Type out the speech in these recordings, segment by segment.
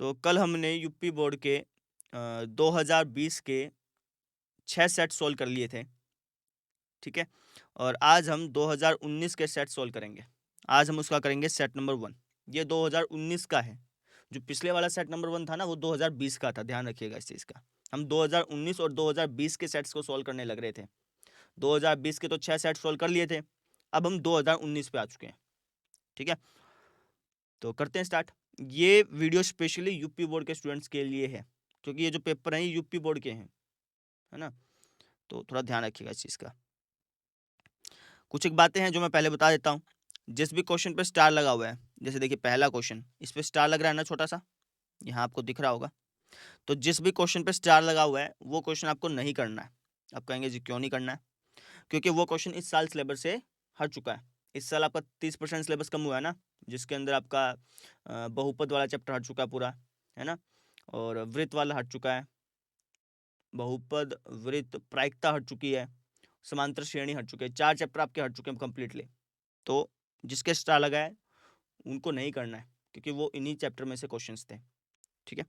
तो कल हमने यूपी बोर्ड के 2020 के 6 सेट सोल्व कर लिए थे, ठीक है? और आज हम 2019 के सेट सोल्व करेंगे। आज हम उसका करेंगे सेट नंबर 1। ये 2019 का है। जो पिछले वाला सेट नंबर 1 था ना, वो 2020 का था, ध्यान रखिएगा इस चीज़ का। हम 2019 और 2020 के सेट्स को सोल्व करने लग रहे थे। 2020 के तो 6 सेट सोल्व कर लिए थे, अब हम 2019 पे आ चुके हैं, ठीक है? तो करते हैं स्टार्ट। ये वीडियो स्पेशली यूपी बोर्ड के स्टूडेंट्स के लिए है, क्योंकि ये जो पेपर हैं ये यूपी बोर्ड के हैं, है ना? तो थोड़ा ध्यान रखिएगा इस चीज़ का। कुछ एक बातें हैं जो मैं पहले बता देता हूँ। जिस भी क्वेश्चन पे स्टार लगा हुआ है, जैसे देखिए पहला क्वेश्चन, इस पे स्टार लग रहा है ना छोटा सा, यहाँ आपको दिख रहा होगा। तो जिस भी क्वेश्चन पे स्टार लगा हुआ है वो क्वेश्चन आपको नहीं करना है। आप कहेंगे जी क्यों नहीं करना है? क्योंकि वो क्वेश्चन इस साल सिलेबस से हट चुका है। इस साल आपका 30% सिलेबस कम हुआ है ना, जिसके अंदर आपका बहुपद वाला चैप्टर हट चुका है पूरा, है ना? और वृत्त वाला हट चुका है, बहुपद, वृत्त, प्रायिकता हट चुकी है, समांतर श्रेणी हट चुके हैं। 4 चैप्टर आपके हट चुके हैं कम्प्लीटली। तो जिसके स्टार लगा है उनको नहीं करना है, क्योंकि वो इन्हीं चैप्टर में से क्वेश्चंस थे, ठीक है?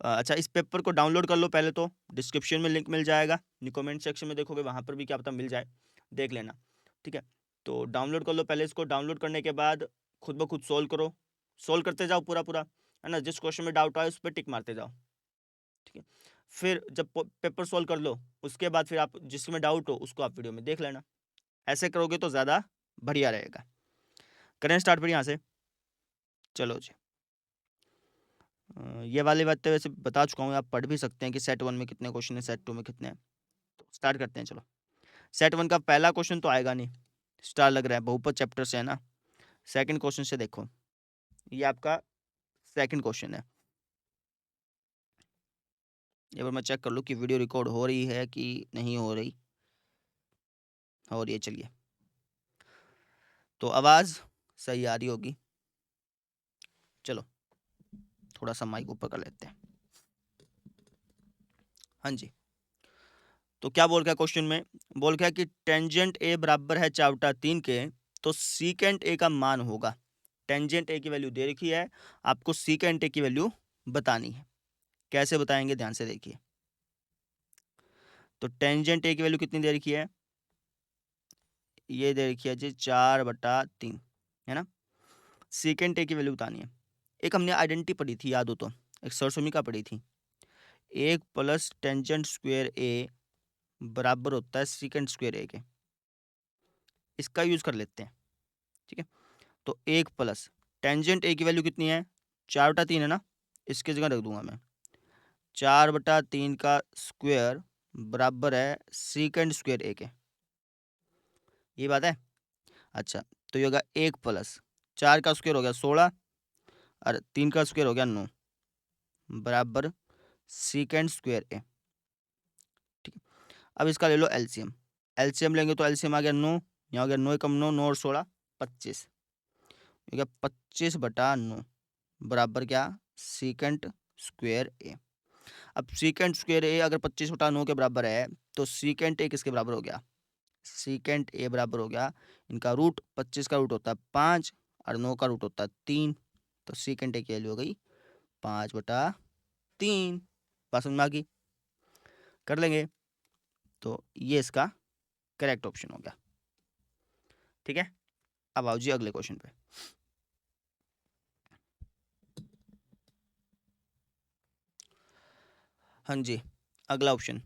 अच्छा, इस पेपर को डाउनलोड कर लो। पहले तो डिस्क्रिप्शन में लिंक मिल जाएगा, कमेंट सेक्शन में देखोगे वहाँ पर भी क्या पता मिल जाए, देख लेना, ठीक है? तो डाउनलोड कर लो पहले इसको। डाउनलोड करने के बाद खुद ब खुद सोल्व करो, सोल्व करते जाओ पूरा पूरा, है ना? जिस क्वेश्चन में डाउट आए उस पर टिक मारते जाओ, ठीक है? फिर जब पेपर सोल्व कर लो उसके बाद फिर आप जिसमें डाउट हो उसको आप वीडियो में देख लेना। ऐसे करोगे तो ज़्यादा बढ़िया रहेगा। करें स्टार्ट फिर यहाँ से। चलो जी। ये वाली बात तो वैसे बता चुका हूँ, आप पढ़ भी सकते हैं कि सेट 1 में कितने क्वेश्चन है, सेट 2 में कितने हैं। तो स्टार्ट करते हैं चलो। सेट 1 का पहला क्वेश्चन तो आएगा नहीं, स्टार लग रहा है, बहुपद चैप्टर से है ना। सेकंड क्वेश्चन से देखो, ये आपका सेकंड क्वेश्चन है। एक बार मैं चेक कर लूँ कि वीडियो रिकॉर्ड हो रही है कि नहीं हो रही। हो रही है, चलिए। तो आवाज़ सही आ रही होगी। चलो थोड़ा सा माइक ऊपर कर लेते हैं। हाँ जी। तो क्या बोल रहा है क्वेश्चन में? बोल रहा है कि टेंजेंट ए बराबर है 4/3 के, तो सीकेंट ए का मान होगा। टेंजेंट ए की वैल्यू दे रखी है, आपको सीकेंट ए की वैल्यू बतानी है। कैसे बताएंगे, ध्यान से देखिए। तो टेंजेंट ए की वैल्यू कितनी दे रखी है? ये दे रखी है जी 4/3, है ना? सीकेंट ए की वैल्यू बतानी है। एक हमने आइडेंटिटी पढ़ी थी, याद हो तो, एक सरसोमिका पढ़ी थी। 1 प्लस टेंजेंट स्क्वायर ए बराबर होता है सीकेंट स्क्वायर ए के। इसका यूज कर लेते हैं, ठीक है? तो 1 प्लस टेंजेंट ए की वैल्यू कितनी है? 4/3 है ना, इसकी जगह रख दूंगा मैं 4/3 का स्क्वायर बराबर है सीकेंट स्क्वायर ए के। ये बात है। अच्छा, तो ये होगा 1 प्लस 4 का स्क्वायर हो गया 16 और 3 का स्क्वायर हो गया 9 बराबर सीकेंट स्क्वायर ए, ठीक है? अब इसका ले लो एलसीएम। एलसीएम लेंगे तो एलसीएम आ गया 9, यहाँ हो गया 9 कम 9, 9 और 16 25, हो गया 25/9 बराबर क्या? सीकेंट स्क्वायर ए। अब सीकेंट स्क्वायर ए अगर 25/9 के बराबर है तो सीकेंट ए किसके बराबर हो गया? सीकेंट ए बराबर हो गया, इनका रूट 25 का रूट होता है 5 और 9 का रूट होता है 3, तो सीकेंट ए की वैल्यू हो गई 5/3। बात समझ में आ गई? कर लेंगे। तो ये इसका करेक्ट ऑप्शन हो गया, ठीक है? अब आओ जी अगले क्वेश्चन पे। हाँ जी, अगला ऑप्शन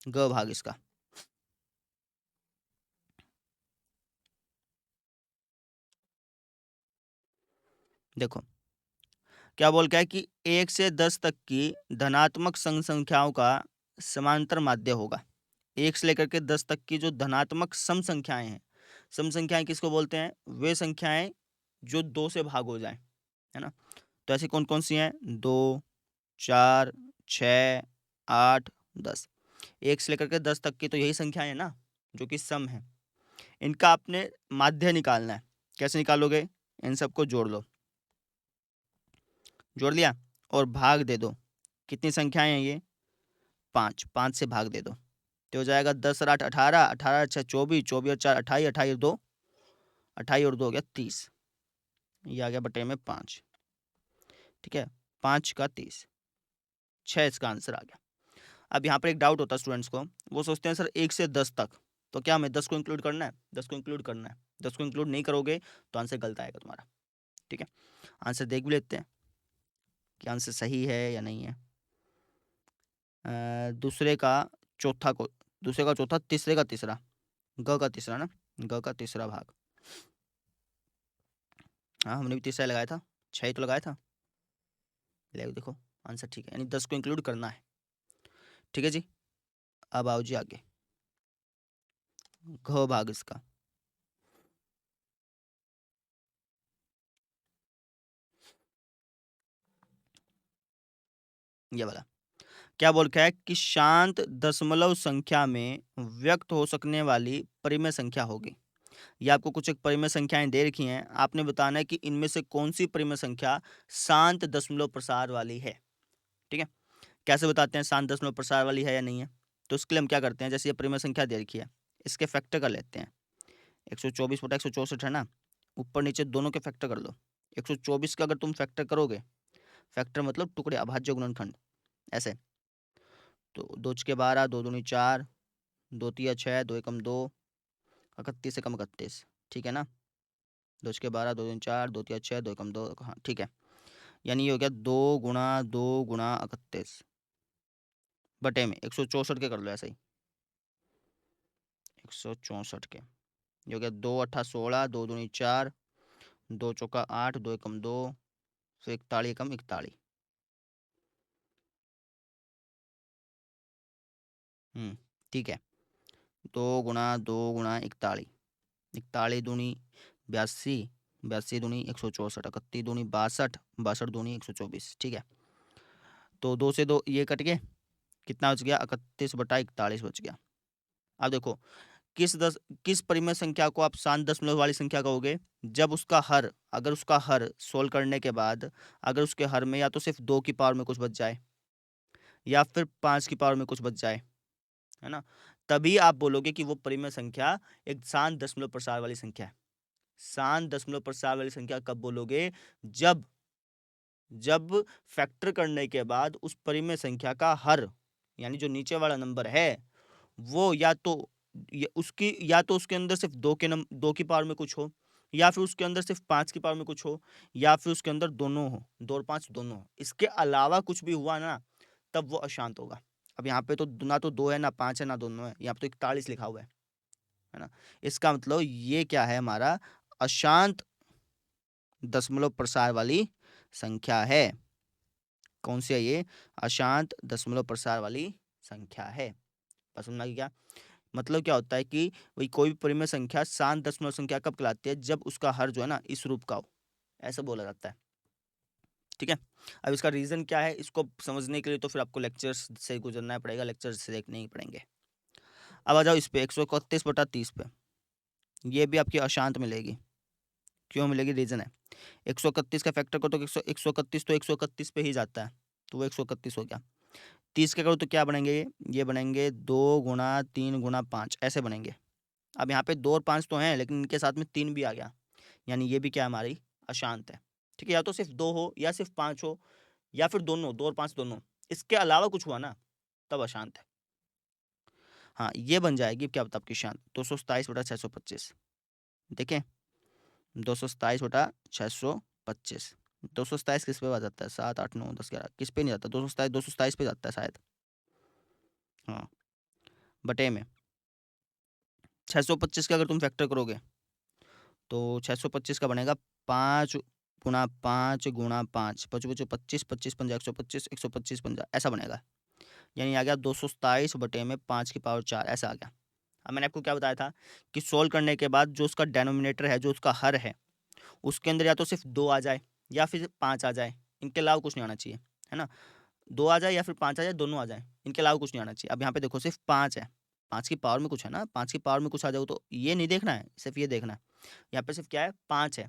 ग भाग इसका। देखो क्या बोल क्या है कि 1 से 10 तक की धनात्मक संग संख्याओं का समांतर माध्य होगा। 1 से लेकर के 10 तक की जो धनात्मक सम संख्याएं हैं, सम संख्याएं किसको बोलते हैं? वे संख्याएं जो 2 से भाग हो जाएं, है ना? तो ऐसी कौन कौन सी हैं? 2, 4, 6, 8, 10। 1 से लेकर के 10 तक की तो यही संख्याएं हैं ना जो कि सम है। इनका आपने माध्य निकालना है। कैसे निकालोगे? इन सबको जोड़ लो, जोड़ लिया और भाग दे दो। कितनी संख्याएं हैं ये? 5, 5 से भाग दे दो तो हो जाएगा 10 और 8 18, 18 और 6 24, 24 और 4 28, 28 और 2 28 और 2 हो गया 30। ये आ गया बटे में 5, ठीक है, 5 का 30, 6 इसका आंसर आ गया। अब यहाँ पर एक डाउट होता है स्टूडेंट्स को, वो सोचते हैं सर 1 से 10 तक, तो क्या हमें 10 को इंक्लूड करना है? 10 को इंक्लूड करना है। 10 को इंक्लूड नहीं करोगे तो आंसर गलत आएगा तुम्हारा, ठीक है। आंसर देख भी लेते हैं कि आंसर सही है या नहीं है। दूसरे का चौथा को, दूसरे का चौथा, तीसरे का तीसरा, ग का तीसरा ना, ग का तीसरा भाग। हाँ हमने भी तीसरा लगाया था, 6 ही तो लगाया था। ले देखो आंसर ठीक है, यानी 10 को इंक्लूड करना है, ठीक है जी। अब आओ जी आगे, घ भाग इसका, ये वाला क्या बोल रखा है कि शांत दशमलव संख्या में व्यक्त हो सकने वाली परिमेय संख्या होगी। ये आपको कुछ एक परिमेय संख्याएं दे रखी हैं, आपने बताना है कि इनमें से कौन सी परिमेय संख्या शांत दशमलव प्रसार वाली है, ठीक है। कैसे बताते हैं शांत दशमलव प्रसार वाली है या नहीं है? तो उसके लिए हम क्या करते हैं, जैसे ये परिमेय संख्या दे रखी है, इसके फैक्टर कर लेते हैं। 124 बटा 164 है ना, ऊपर नीचे दोनों के फैक्टर कर लो। 124 का अगर तुम फैक्टर करोगे, फैक्टर मतलब टुकड़े, अभाज्य गुणनखंड, ऐसे, तो 2 छके 12, 2 दूनी 4, 2 तिया 6, 2 एकम 2, 31 एकम 31, ठीक है ना। 2 छके 12, 2 दूनी 4, 2 तिया 6, 2 एकम 2, हाँ ठीक है। यानी ये हो गया 2 गुणा 2 गुणा 31 बटे में 164 के कर लो ऐसे ही, 164 के, ये हो गया 2 अट्ठा 16, 2 दूनी 4, 2 चौका 8, 2 एकम 2, फिर 41 एकम 41। ठीक है, 2 गुणा 2 गुणा 41, 41 दूनी 82, 82 दूनी 164, 31 दूनी 62, 62 दूनी 124, ठीक है। तो 2 से 2 ये कट गए, कितना बच गया? 31 बटा 41 बच गया। अब देखो किस परिमेय संख्या को आप शांत दशमलव वाली संख्या कहोगे? जब उसका हर, अगर उसका हर सोल्व करने के बाद अगर उसके हर में या तो सिर्फ 2 की पावर में कुछ बच जाए या फिर 5 की पावर में कुछ बच जाए, है ना, तभी आप बोलोगे कि वो परिमेय संख्या एक शांत दशमलव प्रसार वाली संख्या है। शांत दशमलव प्रसार वाली संख्या कब बोलोगे? जब जब फैक्टर करने के बाद उस परिमेय संख्या का हर, यानी जो नीचे वाला नंबर है वो या तो उसके अंदर सिर्फ 2 की पावर में कुछ हो, या फिर उसके अंदर सिर्फ 5 की पावर में कुछ हो, या फिर उसके अंदर दोनों हो, 2 और 5 दोनों हो। इसके अलावा कुछ भी हुआ ना, तब वो अशांत होगा। अब यहाँ पे तो ना तो 2 है, ना 5 है, ना दोनों है, यहाँ पे तो 41 लिखा हुआ है ना। इसका मतलब ये क्या है? हमारा अशांत दशमलव प्रसार वाली संख्या है। कौन सी है ये? अशांत दशमलव प्रसार वाली संख्या है। बस समझना कि क्या मतलब, क्या होता है कि वही कोई भी परिमेय संख्या शांत दशमलव संख्या कब कहलाती है? जब उसका हर जो है ना इस रूप का हो, ऐसा बोला जाता है, ठीक है। अब इसका रीजन क्या है, इसको समझने के लिए तो फिर आपको लेक्चर्स से गुजरना पड़ेगा, लेक्चर्स से देखने ही पड़ेंगे। अब आ जाओ इस पे 131 बटा 30 पे, ये भी आपकी अशांत मिलेगी। क्यों मिलेगी? रीजन है, 131 का फैक्टर को तो 131 तो 131 पे ही जाता है, तो वो 131 हो गया। 30 के करो तो क्या बनेंगे? ये बनेंगे 2 गुणा 3 गुणा 5, ऐसे बनेंगे। अब यहाँ पे 2 और 5 तो हैं, लेकिन इनके साथ में 3 भी आ गया, यानी ये भी क्या हमारी अशांत है, ठीक है। या तो सिर्फ 2 हो, या सिर्फ 5 हो, या फिर दोनों, 2 और 5 दोनों, इसके अलावा कुछ हुआ ना, तब अशांत है। हाँ ये बन जाएगी, क्या बता आपकी शांत, 227 बटा 625, देखें 227 बटा 625। 227 किस पे आ जाता है? 7 8 9 10 11, किस पे नहीं जाता? 227 पे जाता है शायद, हाँ, बटे में 625 का अगर तुम फैक्टर करोगे तो 625 का बनेगा 5 गुणा 5 गुणा 5, 5 5 25, 25 पंजा 125, 125 पंजा, ऐसा बनेगा। यानी आ गया 227 बटे में 5 की पावर 4, ऐसा आ गया। अब मैंने आपको क्या बताया था कि सोल्व करने के बाद जो उसका डेनोमिनेटर है, जो उसका हर है, उसके अंदर या तो सिर्फ 2 आ जाए या फिर 5 आ जाए, इनके अलावा कुछ नहीं आना चाहिए, है ना। 2 आ जाए या फिर 5 आ जाए, दोनों आ जाए, इनके अलावा कुछ नहीं आना चाहिए। अब यहाँ पे देखो सिर्फ 5 है, 5 की पावर में कुछ है ना, 5 की पावर में कुछ आ जाओ तो ये नहीं देखना है, सिर्फ ये देखना है। यहाँ पे सिर्फ क्या है? 5 है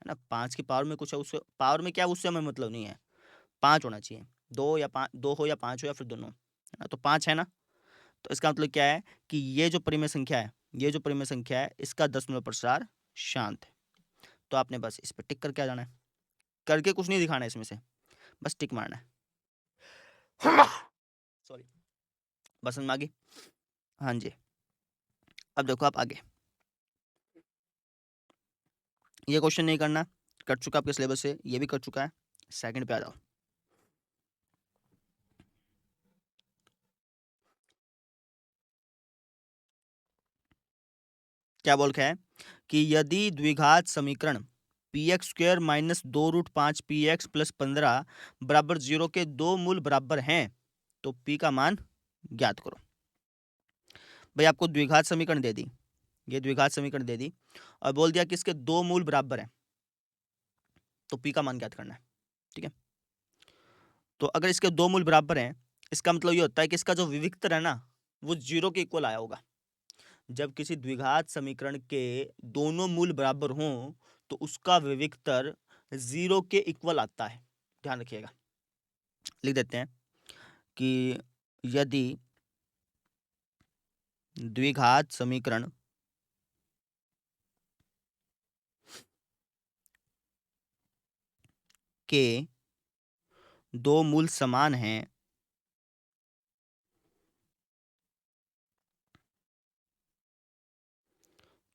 ना, 5 की पावर में कुछ है, उससे पावर में क्या, उससे हमें मतलब नहीं है, 5 होना चाहिए। 2 हो या 5 हो या फिर दोनों, है ना, तो 5 है ना। तो इसका मतलब क्या है कि ये जो परिमेय संख्या है, ये जो परिमेय संख्या है, इसका दशमलव प्रसार शांत है। तो आपने बस इस पे टिक करके आ जाना है, करके कुछ नहीं दिखाना है इसमें से, बस टिक मारना है। सॉरी, बस समझ में आ गई? हाँ जी। अब देखो आप आगे, ये क्वेश्चन नहीं करना, कर चुका आपके सिलेबस से, ये भी कर चुका है। सेकंड पे आ जाओ। क्या बोल के है कि यदि द्विघात समीकरण P x square minus 2√5 P x plus 15 बराबर 0 के दो मूल बराबर हैं तो पी का मान ज्ञात करो। भाई आपको द्विघात समीकरण दे दी, ये द्विघात समीकरण दे दी और बोल दिया कि इसके दो मूल बराबर हैं तो पी का मान ज्ञात करना है। ठीक है, तो अगर इसके दो मूल बराबर हैं, इसका मतलब ये होता है कि इसका जो विविक्तर है ना वो 0 के इक्वल आया होगा। जब किसी द्विघात समीकरण के दोनों मूल बराबर हों तो उसका विविक्तर 0 के इक्वल आता है, ध्यान रखिएगा। लिख देते हैं कि यदि द्विघात समीकरण के दो मूल समान हैं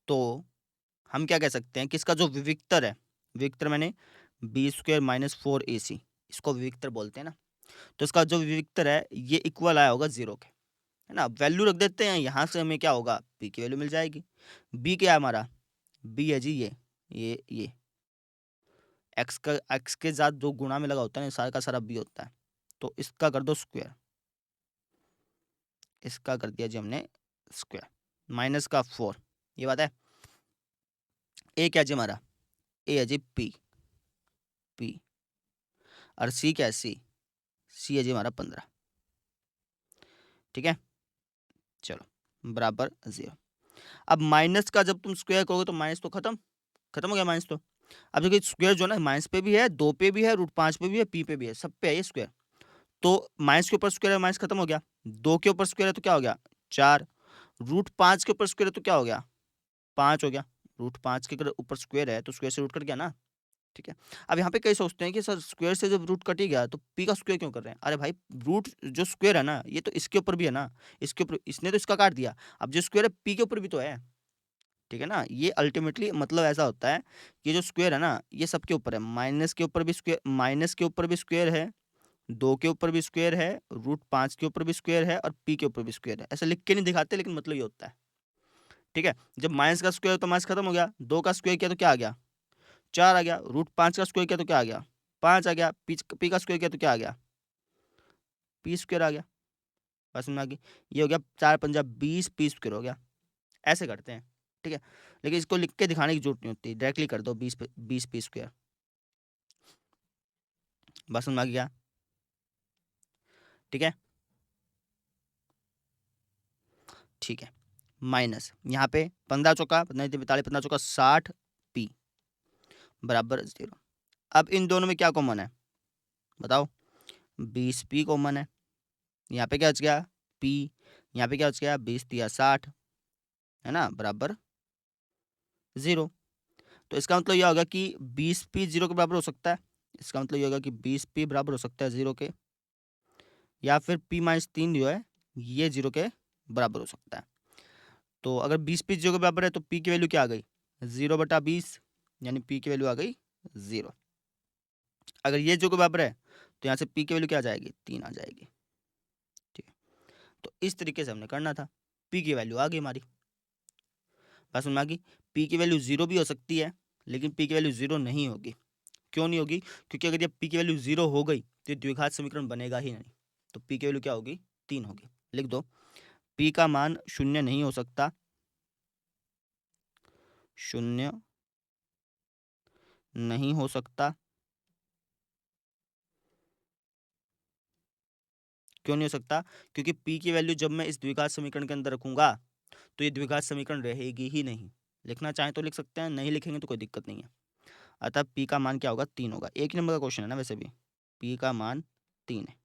तो हम क्या कह सकते हैं कि इसका जो विविक्तर है, विविक्तर मैंने बी स्क्वायर माइनस 4ac, इसको विविक्तर बोलते हैं ना, तो इसका जो विविक्तर है ये इक्वल आया होगा 0 के, है ना। वैल्यू रख देते हैं, यहाँ से हमें क्या होगा, पी की वैल्यू मिल जाएगी। बी क्या है हमारा, बी है जी ये एक्स के साथ जो गुणा में लगा होता है ना, सारा का सारा बी होता है, तो इसका कर दो स्क्वायर, इसका कर दिया जी हमने स्क्वायर, माइनस का 4, ये बात है। ए क्या जी हमारा, ए है जी पी, पी और सी क्या है सी है जी हमारा 15। ठीक है, चलो बराबर 0। अब माइनस का जब तुम स्क्वायर करोगे तो माइनस तो खत्म खत्म हो गया माइनस तो। अब देखिए स्क्वायर जो है ना माइनस पे भी है, 2 पे भी है, √5 पे भी है, पी पे भी है, सब पे है ये स्क्वायर। तो माइनस के ऊपर स्क्वायर है, माइनस खत्म हो गया। 2 के ऊपर स्क्वायर है तो क्या हो गया 4, √5 के ऊपर स्क्वायर है तो क्या हो गया 5 हो गया। √5 के अगर ऊपर स्क्वायर है तो स्क्वायर से रूट कट गया ना। ठीक है, अब यहाँ पे कई सोचते हैं कि सर स्क्वायर से जब रूट कट ही गया तो पी का स्क्वायर क्यों कर रहे हैं। अरे भाई रूट जो स्क्वायर है ना ये तो इसके ऊपर भी है ना, इसके ऊपर इसने तो इसका काट दिया, अब जो स्क्वायर है पी के ऊपर भी तो है। ठीक है ना, ये अल्टीमेटली मतलब ऐसा होता है कि जो स्क्वायर है ना ये सबके ऊपर है, माइनस के ऊपर भी स्क्वायर, माइनस के ऊपर भी स्क्वायर है, 2 के ऊपर भी स्क्वायर है, √5 के ऊपर भी स्क्वायर है और पी के ऊपर भी स्क्वायर है। ऐसा लिख के नहीं दिखाते लेकिन मतलब ये होता है। ठीक है, जब माइनस का स्क्वायर तो माइनस खत्म हो गया, 2 का स्क्वायर किया तो क्या आ गया 4 आ गया, √5 का स्क्वायर किया तो क्या आ गया 5 आ गया, पी का स्क्वायर किया तो क्या आ गया पी स्क्वायर आ गया। बस में आ गई, ये हो गया 4 पंजा 20 पी स्क्वायर हो गया। ऐसे करते हैं। ठीक है, लेकिन इसको लिख के दिखाने की जरूरत नहीं होती, डायरेक्टली कर दो 20 पी स्क्वायर। बस में आ गया। ठीक है, ठीक है, माइनस यहाँ पे 15 चौका 45 15 चौका 60 पी बराबर 0। अब इन दोनों में क्या कॉमन है बताओ, 20 पी कॉमन है, यहाँ पे क्या बच गया पी, यहाँ पे क्या बच गया 20 दिया 60, है ना, बराबर 0। तो इसका मतलब यह होगा कि 20 पी 0 के बराबर हो सकता है, इसका मतलब यह होगा कि 20 पी बराबर हो सकता है 0 के, या फिर p-3 जो है ये 0 के बराबर हो सकता है। तो अगर 20 पी 0 के बराबर है तो p की वैल्यू क्या आ गई 0/20, यानी p की वैल्यू आ गई 0। अगर ये 0 के बराबर है तो यहाँ से p की वैल्यू क्या आ जाएगी 3 आ जाएगी। ठीक है, तो इस तरीके से हमने करना था, p की वैल्यू आ गई हमारी। बात समझ में आ गई, p की वैल्यू 0 भी हो सकती है लेकिन p की वैल्यू 0 नहीं होगी। क्यों नहीं होगी, क्योंकि अगर ये p की वैल्यू 0 हो गई तो ये द्विघात समीकरण बनेगा ही नहीं, तो p की वैल्यू क्या होगी 3 होगी। लिख दो, p का मान 0 नहीं हो सकता, 0 नहीं हो सकता। क्यों नहीं हो सकता, क्योंकि p की वैल्यू जब मैं इस द्विघात समीकरण के अंदर रखूंगा तो ये द्विघात समीकरण रहेगी ही नहीं। लिखना चाहें तो लिख सकते हैं, नहीं लिखेंगे तो कोई दिक्कत नहीं है। अतः p का मान क्या होगा 3 होगा। एक ही नंबर का क्वेश्चन है ना वैसे भी, p का मान 3 है।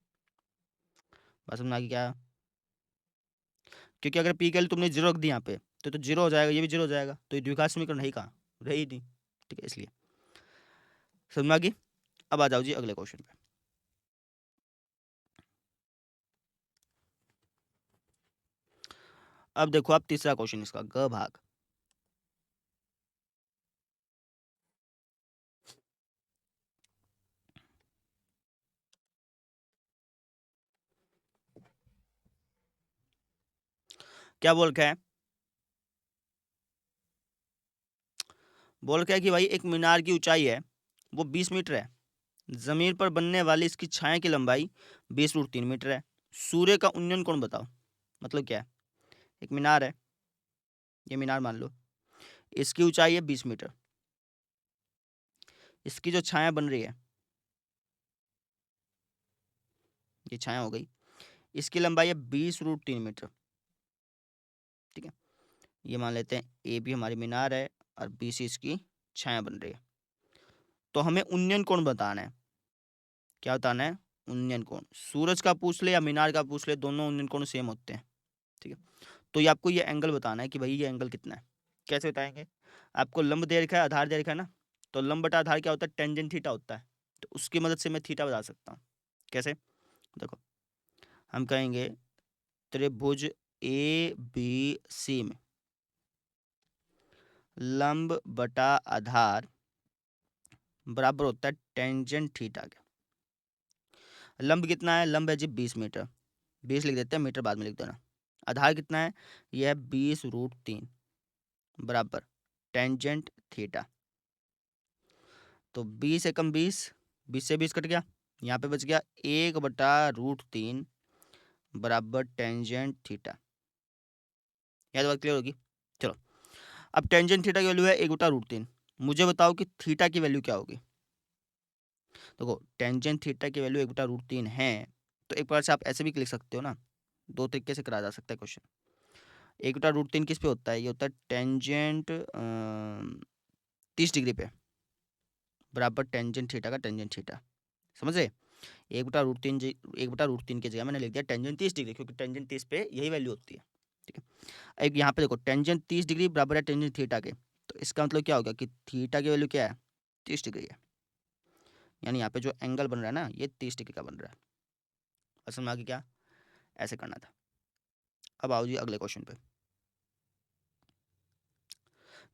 बस समझ में आ गई क्या, क्योंकि अगर p की वैल्यू तुमने 0 रख दी यहाँ पे तो 0 हो जाएगा, ये भी 0 हो जाएगा, तो ये द्विघात समीकरण नहीं कहा रही नहीं। ठीक है, इसलिए समझ में आ गई? अब आ जाओ जी अगले क्वेश्चन पे। अब देखो आप तीसरा क्वेश्चन इसका, ग भाग। क्या बोल के है? बोल के है कि भाई एक मीनार की ऊंचाई है वो 20 मीटर है, जमीन पर बनने वाली इसकी छाया की लंबाई 20√3 मीटर है, सूर्य का उन्नयन कोण बताओ। मतलब क्या है? एक मीनार है, ये मीनार मान लो, इसकी ऊंचाई है 20 मीटर, इसकी जो छाया बन रही है, ये छाया हो गई, इसकी लंबाई है 20√3 मीटर। ठीक है, ये मान लेते हैं ए भी हमारी मीनार है और बी सी इसकी छाया बन रही है। तो हमें उन्नयन कोण बताना है। क्या बताना है? उन्नयन कोण। सूरज का पूछ ले या मीनार का पूछ ले, दोनों उन्नयन कोण सेम होते हैं। ठीक है, तो ये आपको ये एंगल बताना है कि भाई ये एंगल कितना है। कैसे बताएंगे? आपको लंब दे रखा है, आधार दे रखा है ना, तो लंब बटा आधार क्या होता है? टेंजेंट थीटा होता है। तो उसकी मदद से मैं थीटा बता सकता हूँ। कैसे? देखो, हम कहेंगे त्रिभुज ए बी सी में लंब बटा आधार बराबर होता है टेंजेंट थीटा के। लंब कितना है? लंब है जी 20 मीटर, 20 लिख देते हैं, मीटर बाद में लिख देना। आधार कितना है? यह है 20√3 बराबर टेंजेंट थीटा। तो 20 एकम 20, 20 से 20 कट गया, यहाँ पे बच गया 1/√3 बराबर टेंजेंट थीटा। यह तो बात क्लियर होगी। चलो, अब टेंजेंट थीटा की वैल्यू है 1/√3, मुझे बताओ कि थीटा की वैल्यू क्या होगी। देखो, टेंजेंट थीटा की वैल्यू 1/√3 है, तो एक बार से आप ऐसे भी लिख सकते हो ना, दो तरीके से करा जा सकता है क्वेश्चन। 1/√3 किस पे होता है? ये होता है टेंजेंट 30 डिग्री पे बराबर टेंजेंट थीटा का टेंजेंट थीटा। समझ रहे? 1/√3 1/√3 की जगह मैंने लिख दिया टेंजेंट 30 डिग्री, क्योंकि टेंजेंट 30 पे यही वैल्यू होती है। ठीक है, एक यहाँ पे देखो टेंजेंट 30 डिग्री बराबर है टेंजेंट थीटा के, तो इसका मतलब क्या होगा कि थीटा की वैल्यू क्या है? 30 डिग्री है। यानी यहाँ पे जो एंगल बन रहा है ना, ये 30 डिग्री का बन रहा है। असल में आगे क्या ऐसे करना था। अब आओ जी अगले क्वेश्चन पे।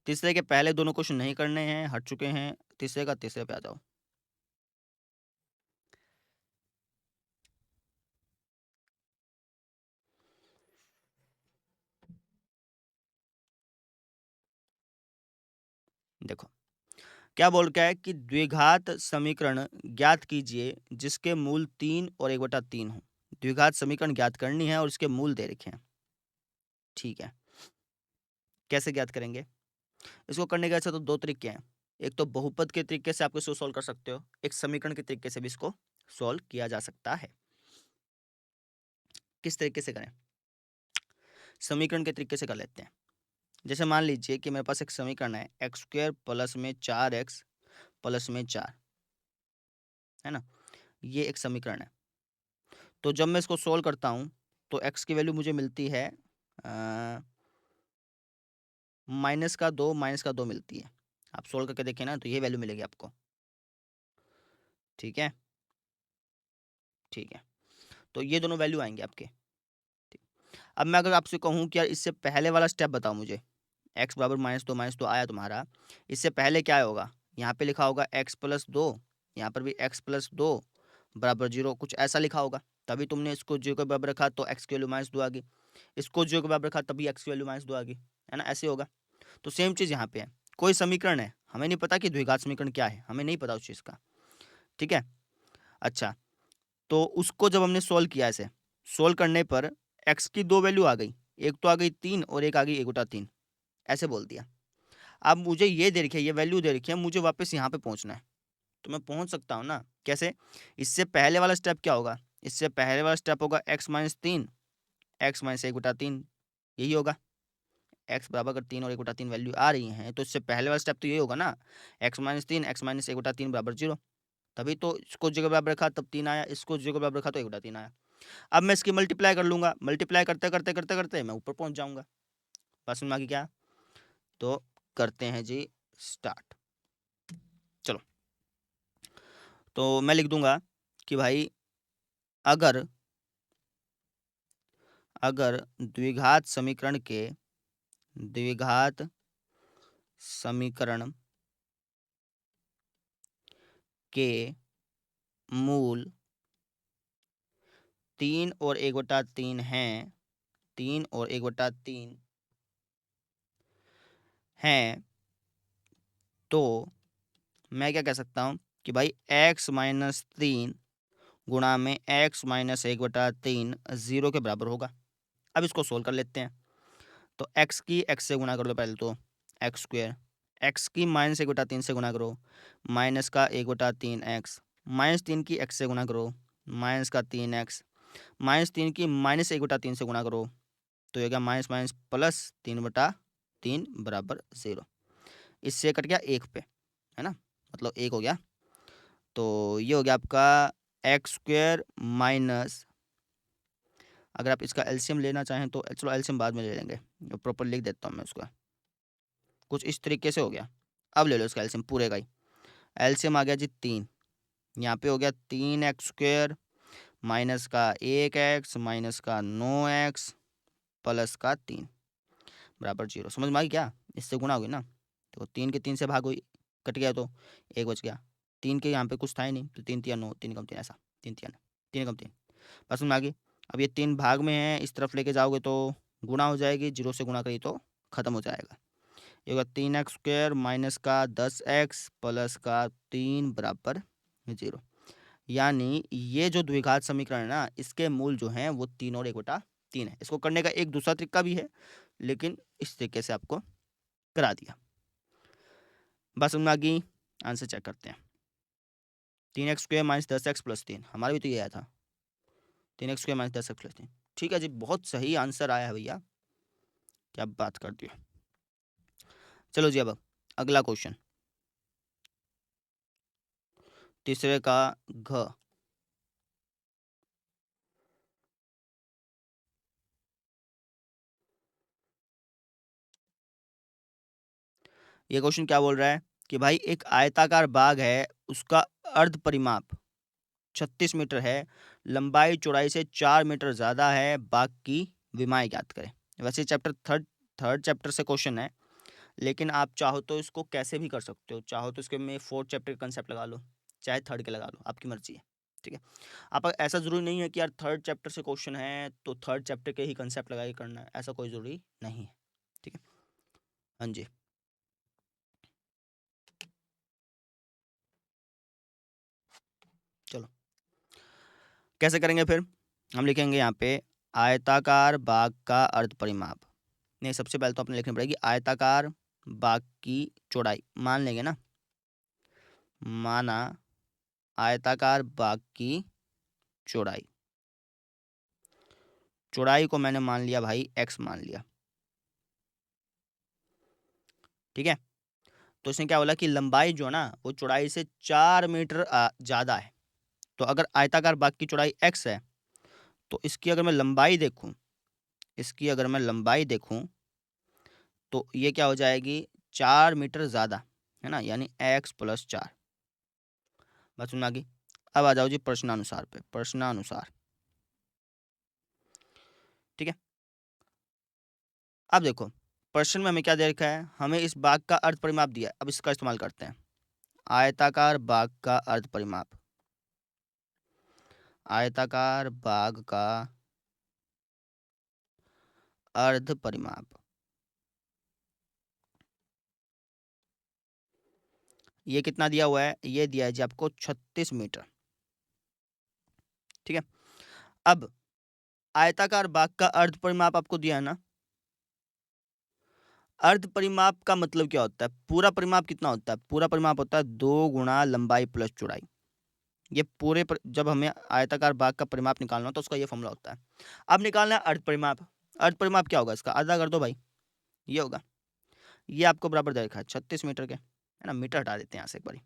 तीसरे के पहले दोनों क्वेश्चन नहीं करने हैं, हट चुके हैं, तीसरे का तीसरे पे आ जाओ। देखो, क्या बोल क्या है कि द्विघात समीकरण ज्ञात कीजिए जिसके मूल 3 और 1/3 हो। द्विघात समीकरण ज्ञात करनी है और इसके मूल दे रखे हैं। ठीक है, कैसे ज्ञात करेंगे इसको? करने के ऐसे तो दो तरीके हैं। एक तो बहुपद के तरीके से आप इसको सॉल्व कर सकते हो, एक समीकरण के तरीके से भी इसको सॉल्व किया जा सकता है। किस तरीके से करें? समीकरण के तरीके से कर लेते हैं। जैसे मान लीजिए कि मेरे पास एक समीकरण है x² प्लस में 4x प्लस में 4, है ना, ये एक समीकरण है। तो जब मैं इसको सोल्व करता हूँ तो x की वैल्यू मुझे मिलती है -2 मिलती है। आप सोल्व करके देखें ना, तो ये वैल्यू मिलेगी आपको। ठीक है, ठीक है, तो ये दोनों वैल्यू आएंगे आपके। ठीक। अब मैं अगर आपसे कहूँ कि यार इससे पहले वाला स्टेप बताओ मुझे, x बराबर -2 आया तुम्हारा, इससे पहले क्या होगा? यहाँ पे लिखा होगा x प्लस 2, यहाँ पर भी x प्लस 2 बराबर 0, कुछ ऐसा लिखा होगा। तभी तुमने इसको 0 के बराबर रखा तो x की वैल्यू -2 आ गई, इसको 0 के बराबर रखा तभी x की वैल्यू -2 आ गई, है ना, ऐसे होगा। तो सेम चीज़ यहाँ पे है, कोई समीकरण है, हमें नहीं पता कि द्विघात समीकरण क्या है, हमें नहीं पता उस चीज़ का। ठीक है, अच्छा, तो उसको जब हमने सोल्व किया, ऐसे सोल्व करने पर x की दो वैल्यू आ गई, एक तो आ गई 3 और एक आ गई 1/3, ऐसे बोल दिया। अब मुझे ये दे रखी है, ये वैल्यू दे रखी है, मुझे वापस यहाँ पे पहुँचना है, तो मैं पहुँच सकता हूँ ना। कैसे? इससे पहले वाला स्टेप क्या होगा? इससे पहले वाला स्टेप होगा x-3 x - 1/3, यही होगा। x बराबर अगर 3 और 1/3 वैल्यू आ रही हैं तो इससे पहले वाला स्टेप तो यही होगा ना, x-3 x - 1/3 बराबर 0। तभी तो इसको 0 के बराबर रखा तब 3 आया, इसको 0 के बराबर रखा तो 1/3 आया। अब मैं इसकी मल्टीप्लाई कर लूँगा, मल्टीप्लाई करते करते करते करते मैं ऊपर पहुँच जाऊँगा। बात समझ में आ गई क्या? तो करते हैं जी स्टार्ट। चलो, तो मैं लिख दूंगा कि भाई अगर अगर द्विघात समीकरण के मूल 3 और 1/3 हैं, 3 और 1/3 हैं, तो मैं क्या कह सकता हूँ कि भाई x-3 गुणा में x-1/3 0 के बराबर होगा। अब इसको सोल्व कर लेते हैं। तो x की x से गुणा कर लो पहले, तो एक्स स्क्वायर, x की -1/3 से गुणा करो, माइनस का 1/3 x, -3 की x से गुणा करो, माइनस का 3x, -3 की -1/3 से गुणा करो, तो ये क्या माइनस माइनस प्लस 3/3 बराबर 0। इससे कट गया 1 पे, है ना, मतलब 1 हो गया। तो ये हो गया आपका एक्स स्क्वायर माइनस, अगर आप इसका एलसीएम लेना चाहें तो चलो एलसीएम बाद में ले लेंगे, प्रॉपर लिख देता हूँ मैं उसका, कुछ इस तरीके से हो गया। अब ले लो इसका एलसीएम पूरे का ही। एलसीएम आ गया जी 3, यहाँ पे हो गया 3x² माइनस का 1x माइनस का 9x प्लस का 3 बराबर 0। समझ में आ गई क्या? इससे गुणा हो गई ना, तो 3 के 3 से भाग हुई, कट गया तो 1 बच गया। 3 के यहाँ पे कुछ था ही नहीं, तो 3 3 9, 3 कम 3 ऐसा, 3 3 3 कम 3, बस समझ में आ गई। अब ये 3 भाग में है, इस तरफ लेके जाओगे तो गुणा हो जाएगी, 0 से गुणा करी तो खत्म हो जाएगा। ये होगा 3x² माइनस का 10x प्लस का 3 बराबर 0। यानी ये जो द्विघात समीकरण है ना, इसके मूल जो हैं वो 3 और 1/3 है। इसको करने का एक दूसरा तरीका भी है, लेकिन इस तरीके से आपको करा दिया। बस समझ में आ गई। आंसर चेक करते हैं। 3x² माइनस 10x प्लस 3, हमारा भी तो ये आया था, 3x² माइनस 10x प्लस 3। ठीक है जी, बहुत सही आंसर आया है भैया, क्या बात करती हो। चलो जी, अब अगला क्वेश्चन, तीसरे का घ। ये क्वेश्चन क्या बोल रहा है कि भाई एक आयताकार बाग है, उसका अर्ध परिमाप 36 मीटर है, लंबाई चौड़ाई से 4 मीटर ज़्यादा है, बाग की विमाएँ ज्ञात करें। वैसे चैप्टर थर्ड चैप्टर से क्वेश्चन है, लेकिन आप चाहो तो इसको कैसे भी कर सकते हो, चाहो तो इसके में 4th चैप्टर का कंसेप्ट लगा लो, चाहे 3rd के लगा लो, आपकी मर्जी है। ठीक है, आप ऐसा ज़रूरी नहीं है कि यार 3rd चैप्टर से क्वेश्चन है तो 3rd चैप्टर के ही कंसेप्ट लगा के करना है, ऐसा कोई ज़रूरी नहीं है। ठीक है, हाँ जी। चलो कैसे करेंगे फिर, हम लिखेंगे यहाँ पे आयताकार बाग का अर्ध परिमाप। नहीं, सबसे पहले तो अपने लिखनी पड़ेगी आयताकार बाग की चौड़ाई, मान लेंगे ना, माना आयताकार बाग की चौड़ाई, चौड़ाई को मैंने मान लिया भाई x मान लिया। ठीक है, तो इसने क्या बोला कि लंबाई जो है ना वो चौड़ाई से 4 मीटर ज़्यादा है। तो अगर आयताकार बाग की चौड़ाई x है, तो इसकी अगर मैं लंबाई देखूं, तो ये क्या हो जाएगी 4 मीटर ज़्यादा, है ना, यानी x प्लस 4। बस सुना गई। अब आ जाओ जी प्रश्नानुसार पे, प्रश्नानुसार। ठीक है, अब देखो प्रश्न में हमें क्या दे रखा है, हमें इस बाग का अर्ध परिमाप दिया है। अब इसका इस्तेमाल करते हैं, आयताकार बाग का अर्ध परिमाप, आयताकार बाग का अर्ध परिमाप। ये कितना दिया हुआ है, ये दिया है जी आपको 36 मीटर। ठीक है, अब आयताकार बाग का अर्ध परिमाप आपको दिया है ना, अर्ध परिमाप का मतलब क्या होता है, पूरा परिमाप कितना होता है, पूरा परिमाप होता है 2 गुणा लंबाई प्लस चौड़ाई। ये जब हमें आयताकार बाग का परिमाप निकालना हो तो उसका ये फॉर्मूला होता है। अब निकालना है अर्ध परिमाप। अर्ध परिमाप क्या होगा, इसका आधा कर दो भाई, ये होगा, ये आपको बराबर दे रखा है 36 मीटर के, है ना, मीटर हटा देते हैं यहाँ से एक बारी,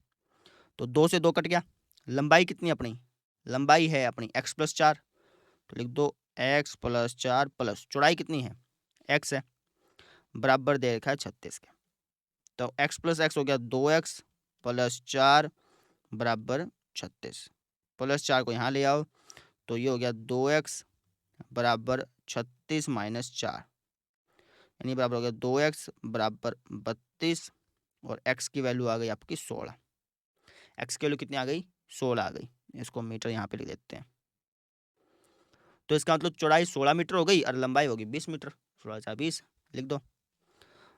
तो 2 से 2 कट गया। लंबाई कितनी अपनी, लंबाई है अपनी x प्लस 4, तो लिख दो x प्लस 4 प्लस चौड़ाई कितनी है x है, बराबर दे रखा है 36 के। तो x प्लस x हो गया 2x प्लस 4 बराबर 36 प्लस 4 को यहाँ ले आओ तो ये हो गया 2x बराबर 36 माइनस 4 यानी बराबर हो गया 2x बराबर 32 और x की वैल्यू आ गई आपकी 16। x की वैल्यू कितनी आ गई? 16 आ गई। इसको मीटर यहाँ पे लिख देते हैं। तो इसका मतलब चौड़ाई 16 मीटर हो गई और लंबाई होगी 20 मीटर। 16 × 20 लिख दो।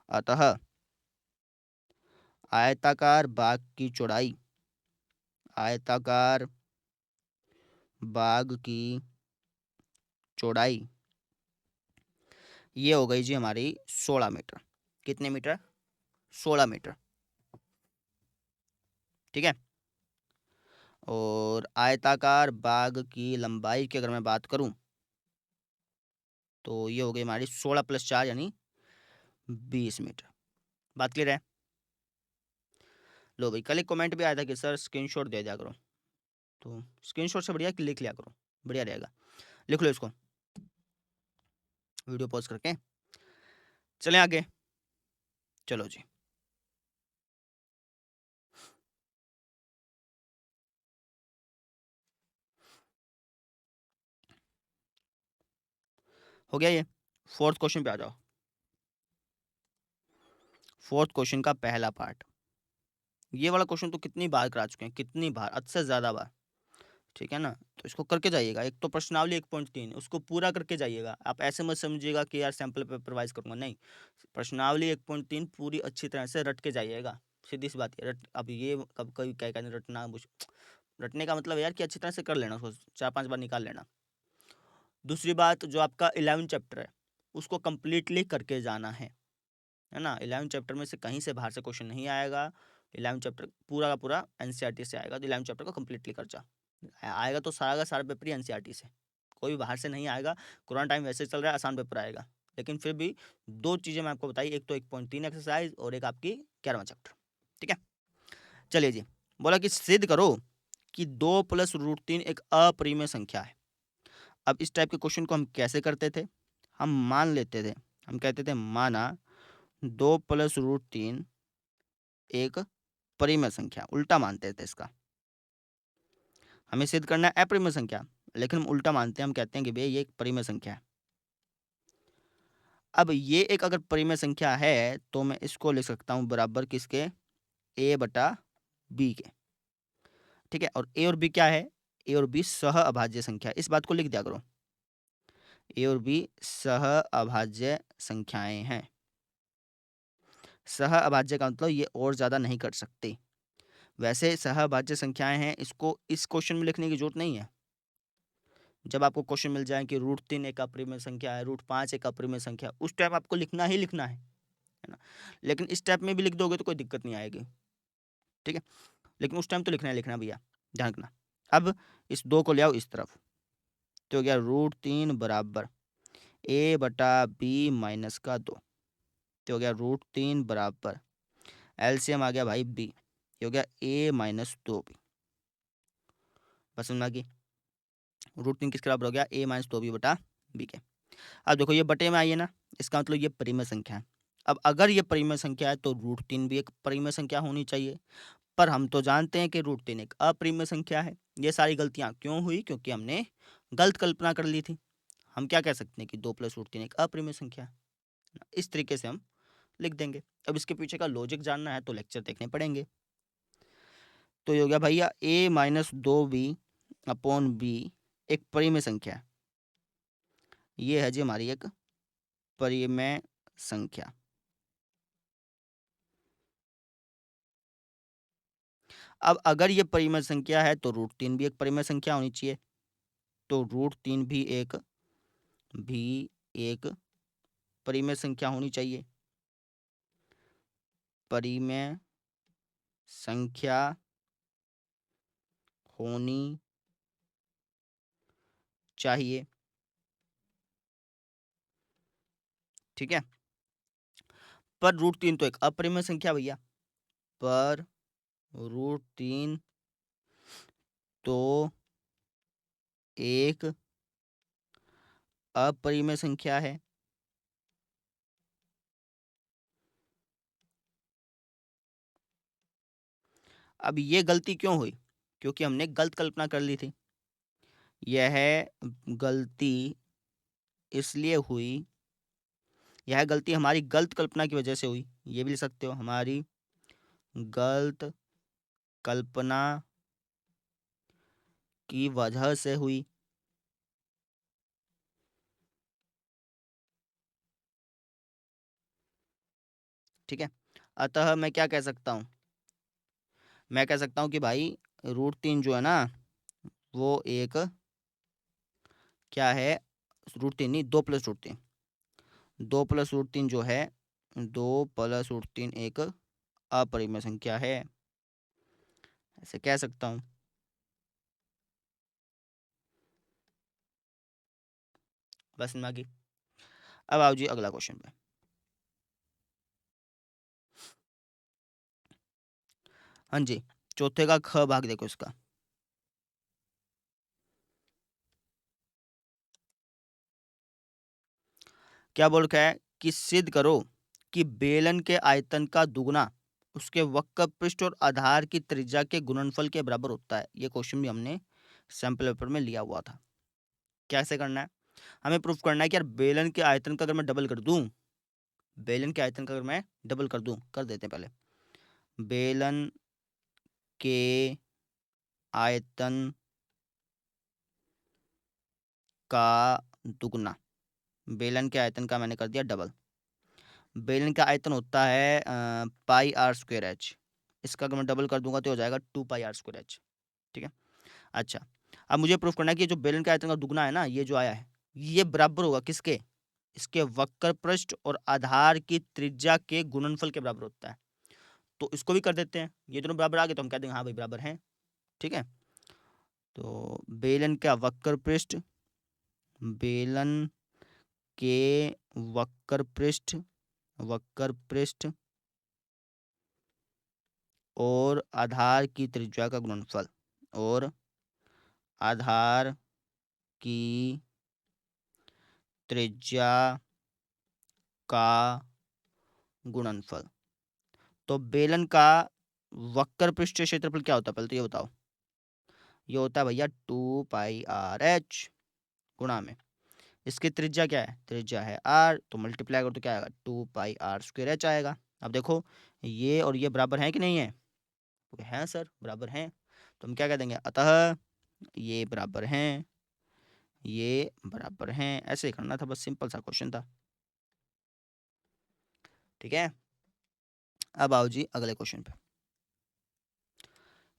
अतः आयताकार बाग की चौड़ाई, आयताकार बाग की चौड़ाई ये हो गई जी हमारी 16 मीटर। कितने मीटर? 16 मीटर। ठीक है। और आयताकार बाग की लंबाई की अगर मैं बात करूं तो ये हो गई हमारी 16 + 4 यानी 20 मीटर। बात क्लियर है? लो भाई, कल एक कमेंट भी आया था कि सर स्क्रीनशॉट दे दिया करो, तो स्क्रीनशॉट से बढ़िया कि लिख लिया करो, बढ़िया रहेगा। लिख लो इसको, वीडियो पॉज करके। चलें आगे। चलो जी, हो गया ये। फोर्थ क्वेश्चन पे आ जाओ। फोर्थ क्वेश्चन का पहला पार्ट। ये वाला क्वेश्चन तो कितनी बार करा चुके हैं, कितनी बार, हद से ज़्यादा बार। ठीक है ना, तो इसको करके जाइएगा। एक तो प्रश्नावली 1.3 उसको पूरा करके जाइएगा। आप ऐसे मत समझिएगा कि यार सैंपल पेपर वाइज करूँगा, नहीं। प्रश्नावली 1.3 पूरी अच्छी तरह से रट के जाइएगा। सीधी सी बात है, रट। अब ये कब कभी क्या कहते हैं रटना, रटने का मतलब यार कि अच्छी तरह से कर लेना, उसको 4-5 बार निकाल लेना। दूसरी बात, जो आपका 11 चैप्टर है उसको कंप्लीटली करके जाना है ना। 11 चैप्टर में से कहीं से बाहर से क्वेश्चन नहीं आएगा। 11 चैप्टर पूरा का पूरा एनसीईआरटी से आएगा, तो 11 चैप्टर को कंप्लीटली कर जा। आएगा तो सारा का सारा पेपर ही एनसीईआरटी से, कोई भी बाहर से नहीं आएगा। कोरोना टाइम वैसे चल रहा है, आसान पेपर आएगा। लेकिन फिर भी दो चीज़ें मैं आपको बताई, एक तो 1.3 एक्सरसाइज और एक आपकी 11वां चैप्टर। ठीक है, चलिए जी। बोला कि सिद्ध करो कि 2 + √3 एक अपरिमेय संख्या है। अब इस टाइप के क्वेश्चन को हम कैसे करते थे? हम मान लेते थे, हम कहते थे माना 2 + √3 एक परिमेय संख्या, उल्टा मानते थे इसका। हमें सिद्ध करना है अपरिमेय संख्या, लेकिन हम उल्टा मानते हैं। हम कहते हैं कि भैया ये एक परिमेय संख्या है। अब ये एक अगर परिमेय संख्या है तो मैं इसको लिख सकता हूँ बराबर किसके? a/b के। ठीक है, और a और b क्या है? a और b सह अभाज्य संख्या, इस बात को लिख दिया करो। a और b सह अभाज्य संख्याएं हैं। सह अभाज्य का मतलब ये और ज़्यादा नहीं कर सकते। वैसे सह अभाज्य संख्याएं हैं, इसको इस क्वेश्चन में लिखने की जरूरत नहीं है। जब आपको क्वेश्चन मिल जाए कि √3 एक अपरिमेय संख्या है, √5 एक अपरिमेय संख्या, उस टाइम आपको लिखना ही लिखना है ना। लेकिन इस टाइप में भी लिख दोगे तो कोई दिक्कत नहीं आएगी। ठीक है, लेकिन उस टाइम तो लिखना है लिखना भैया, ध्यान रखना। अब इस 2 को ले आओ इस तरफ, तो हो गया √3 बराबर a/b - 2। तो हो गया √3 बराबर एलसीएम आ गया भाई b, ये हो गया a - 2b। बस समझ में आ गई? √3 किसके बराबर हो गया? a - 2b/b के। अब देखो ये बटे में आई है ना, इसका मतलब ये परिमेय संख्या है। अब अगर ये परिमेय संख्या है तो √3 भी एक परिमेय संख्या होनी चाहिए। पर हम तो जानते हैं कि √3 एक अपरिमेय संख्या है। ये सारी गलतियां क्यों हुई? क्योंकि हमने गलत कल्पना कर ली थी। हम क्या कह सकते हैं कि 2 + √3 एक अपरिमेय संख्या है। इस तरीके से हम लिख देंगे। अब इसके पीछे का लॉजिक जानना है तो लेक्चर देखने पड़ेंगे। तो ये हो गया भैया a - 2b/b एक परिमेय संख्या है। ये है जी हमारी एक परिमेय संख्या। अब अगर ये परिमेय संख्या है तो √3 भी एक परिमेय संख्या होनी चाहिए। तो √3 भी एक परिमेय संख्या होनी चाहिए। परिमेय संख्या होनी चाहिए। ठीक है, पर √3 तो एक अपरिमेय संख्या भैया। पर √3 तो एक अपरिमेय संख्या है। अब ये गलती क्यों हुई? क्योंकि हमने गलत कल्पना कर ली थी। यह गलती इसलिए हुई, यह गलती हमारी गलत कल्पना की वजह से हुई, ये भी लिख सकते हो, हमारी गलत कल्पना की वजह से हुई। ठीक है, अतः मैं क्या कह सकता हूँ, मैं कह सकता हूँ कि भाई √3 जो है ना वो एक क्या है, √3 नहीं, 2 + √3, 2 + √3 जो है, 2 + √3 एक अपरिमेय संख्या है, ऐसे कह सकता हूँ। बस में आ गई। अब आओ जी अगला क्वेश्चन पे। हाँ जी, चौथे का ख भाग देखो इसका। क्या बोल रखा है कि सिद्ध करो कि बेलन के आयतन का दुगना उसके वक्र पृष्ठ और आधार की त्रिज्या के गुणनफल के बराबर होता है। ये क्वेश्चन भी हमने सैंपल पेपर में लिया हुआ था। कैसे करना है, हमें प्रूफ करना है कि यार बेलन के आयतन का अगर मैं डबल कर दूं, बेलन के आयतन का अगर मैं डबल कर दूं, कर देते हैं पहले, बेलन के आयतन का दुगना, बेलन के आयतन का मैंने कर दिया डबल। बेलन का आयतन होता है πr²h, इसका अगर मैं डबल कर दूंगा तो हो जाएगा 2πr²h। ठीक है, अच्छा अब मुझे प्रूफ करना है कि जो बेलन के आयतन का दुगना है ना, ये जो आया है, ये बराबर होगा किसके, इसके वक्र पृष्ठ और आधार की त्रिज्या के गुणनफल के बराबर होता है। तो इसको भी कर देते हैं, ये दोनों बराबर आ गए तो हम कह देंगे हाँ भाई बराबर हैं। ठीक है, तो बेलन का वक्र पृष्ठ, बेलन के वक्र पृष्ठ, वक्र पृष्ठ और आधार की त्रिज्या का गुणनफल, और आधार की त्रिज्या का गुणनफल। तो बेलन का वक्र पृष्ठ क्षेत्रफल क्या होता है पहले तो ये बताओ। ये होता है भैया 2πr(h) गुणा में इसकी त्रिज्या क्या है, त्रिज्या है r, तो मल्टीप्लाई करो तो क्या आएगा 2πr²h आएगा। अब देखो ये और ये बराबर हैं कि नहीं है, तो हैं सर बराबर हैं, तो हम क्या कह देंगे, अतः ये बराबर हैं, ये बराबर हैं, ऐसे ही करना था, बस सिंपल सा क्वेश्चन था। ठीक है, अब आओ जी अगले क्वेश्चन पे,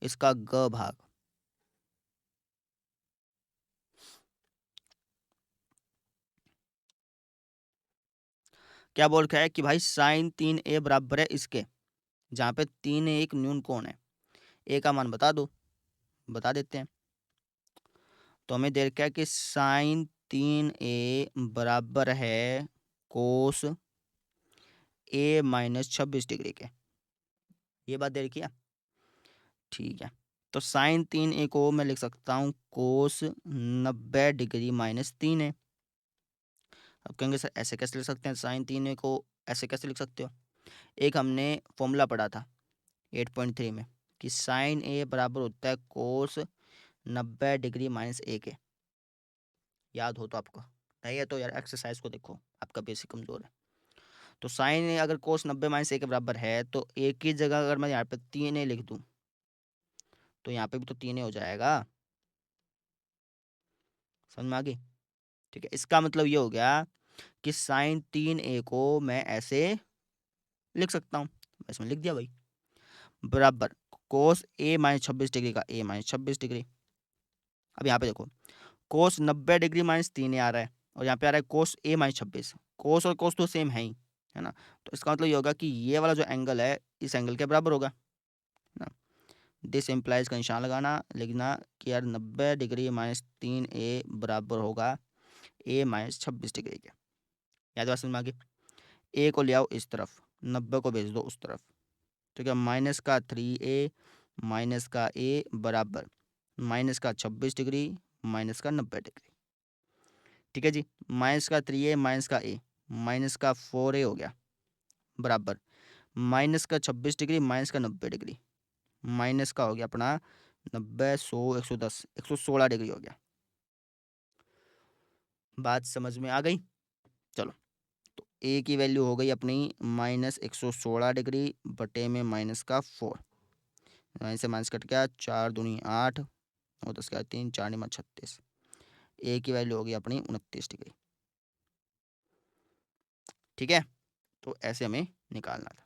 इसका ग भाग। क्या बोल रखा है कि भाई साइन 3a बराबर है इसके, जहाँ पे 3 एक न्यून कोण है, ए का मान बता दो, बता देते हैं। तो हमें दे रखा है कि साइन 3a बराबर है कोस a - 26 डिग्री के, ये बात दे रखी है। ठीक है, तो साइन 3a को मैं लिख सकता हूँ कोस 90 डिग्री -3 है। अब कहेंगे सर ऐसे कैसे लिख सकते हैं, साइन 3a को ऐसे कैसे लिख सकते हो, एक हमने फॉर्मूला पढ़ा था 8.3 में कि साइन a बराबर होता है कोस 90 डिग्री -1 के, याद हो तो आपको, नहीं है तो यार एक्सरसाइज को देखो, आपका बेसिक कमजोर है। तो साइन ए अगर कोस 90 -1 के बराबर है, तो ए की जगह अगर मैं यहाँ पे 3a लिख दूं तो यहाँ पे भी तो 3a हो जाएगा, समझ में आ गई। ठीक है, इसका मतलब ये हो गया कि साइन 3a को मैं ऐसे लिख सकता हूँ, इसमें लिख दिया भाई, बराबर कोस a - 26 डिग्री का a - 26 डिग्री। अब यहाँ पे देखो कोस 90 डिग्री -3a आ रहा है, और यहाँ पे आ रहा है कोस a - 26, कोस और कोस तो सेम है ही, है ना, तो इसका मतलब ये होगा कि ये वाला जो एंगल है इस एंगल के बराबर होगा ना। दिस इम्प्लाइज का निशान लगाना, लिखना कि यार 90 डिग्री -3a बराबर होगा a - 26 डिग्री के। याद बात समझ में आ गई, a को ले आओ इस तरफ, 90 को भेज दो उस तरफ। ठीक है, -3a -a बराबर -26 डिग्री -90 डिग्री। ठीक है जी, -3a -4a हो गया बराबर -26 डिग्री -90 डिग्री, माइनस का हो गया अपना 90, 100, 110, 116 डिग्री हो गया। बात समझ में आ गई? चलो, तो ए की वैल्यू हो गई अपनी -116 डिग्री बटे में -4। माइनस से माइनस कट गया, 4 दूनी 8 और 10 का 3, 4 निमा 36। ए की वैल्यू होगी अपनी 29 डिग्री। ठीक है, तो ऐसे हमें निकालना था।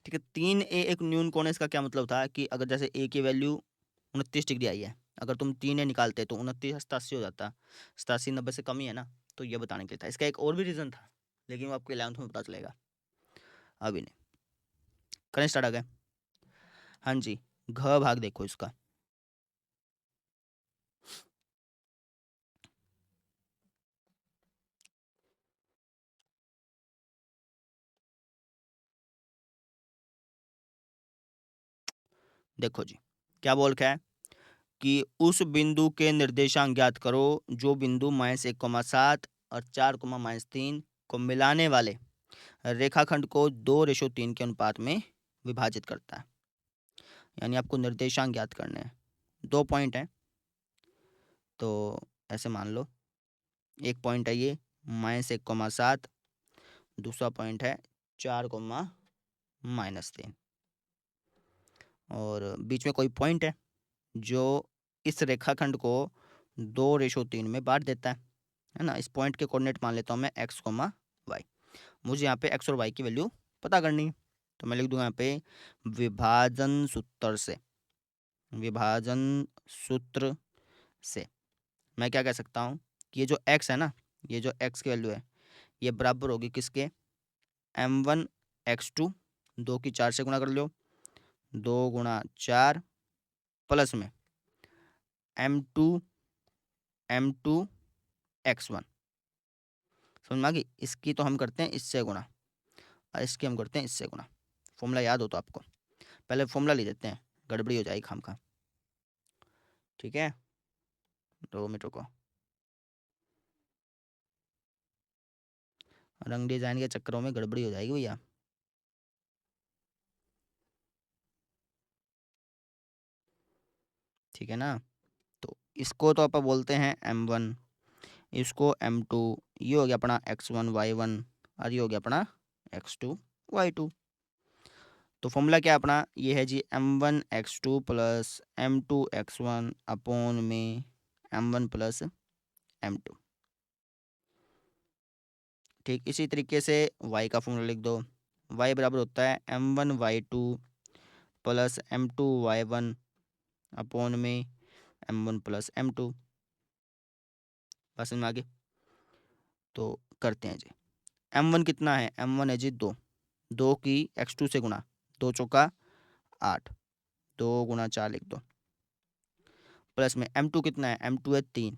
ठीक है, 3A एक न्यून कोण है। इसका क्या मतलब था कि अगर जैसे ए की वैल्यू 29 डिग्री आई है, अगर तुम 3A निकालते तो 29 87 हो जाता। 87 90 से कम ही है ना, तो ये बताने के लिए था। इसका एक और भी रीज़न था, लेकिन वो आपको 11th में पता चलेगा, अभी नहीं। करें स्टार्ट आ गए? हाँ जी, घ भाग देखो इसका। देखो जी, क्या बोल रखा है कि उस बिंदु के निर्देशांक ज्ञात करो जो बिंदु -1,7 और 4,-3 को मिलाने वाले रेखाखंड को 2:3 के अनुपात में विभाजित करता है। यानी आपको निर्देशांक ज्ञात करने हैं। 2 पॉइंट हैं, तो ऐसे मान लो, एक पॉइंट है ये -1,7, दूसरा पॉइंट है 4,-3, और बीच में कोई पॉइंट है जो इस रेखाखंड को 2:3 में बांट देता है ना। इस पॉइंट के कोऑर्डिनेट मान लेता हूँ मैं x, y। मुझे यहाँ पे x और y की वैल्यू पता करनी है, तो मैं लिख दूंगा यहाँ पे विभाजन सूत्र से। विभाजन सूत्र से मैं क्या कह सकता हूँ कि ये जो x है ना, ये जो x की वैल्यू है, ये बराबर होगी किसके? m1 x2, 2 की 4 से गुणा कर लो, 2 गुणा 4 प्लस में m2 x1। समझ में आ गई? इसकी तो हम करते हैं इससे गुणा, और इसकी हम करते हैं इससे गुणा। फॉर्मूला याद हो तो आपको, पहले फॉर्मूला ले लेते हैं, गड़बड़ी हो जाएगी खामखा। ठीक है, 2 मिनट रुको, रंग डिजाइन के चक्करों में गड़बड़ी हो जाएगी भैया। ठीक है ना, तो इसको तो अपन बोलते हैं m1, इसको m2, ये हो गया अपना x1 y1, और ये हो गया अपना x2 y2। तो फॉर्मूला क्या है अपना? ये है जी m1 x2 plus m2 x1 upon में m1 प्लस m2। ठीक इसी तरीके से y का फॉर्मूला लिख दो। y बराबर होता है m1 y2 plus m2 y1 upon में m1 प्लस m2। बस में आगे तो करते हैं जी। m1 कितना है? m1 है जी 2, 2 की x2 से गुणा, 2 चौका 8, 2 गुणा 4 लिख दो, प्लस में m2 कितना है? m2 है 3,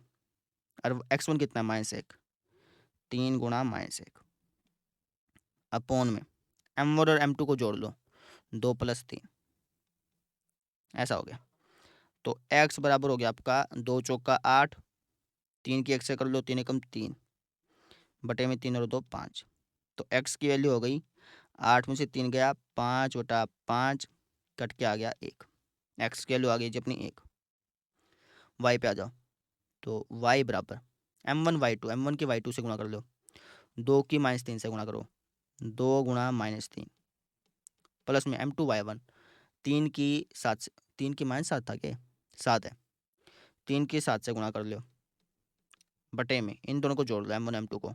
और x1 कितना है? -1, 3 गुणा -1 अपॉन में m1 और m2 को जोड़ लो, 2 + 3, ऐसा हो गया। तो x बराबर हो गया आपका 2 चौका 8, 3 की 1 से कर लो, 3 एकम 3 बटे में 3 और 2 5। तो x की वैल्यू हो गई, 8 में से 3 गया, 5/5 कट के आ गया 1। x की वैल्यू आ गई जी अपनी 1। y पे आ जाओ, तो y बराबर m1 y2, m1 की y2 से गुणा कर लो, 2 की -3 से गुणा करो, 2 गुणा -3 प्लस में m2 y1, 3 की 7 से, 3 की -7 था क्या? 7 है, 3 की 7 से गुणा कर लो, बटे में इन दोनों को जोड़ लो, m1 m2 को,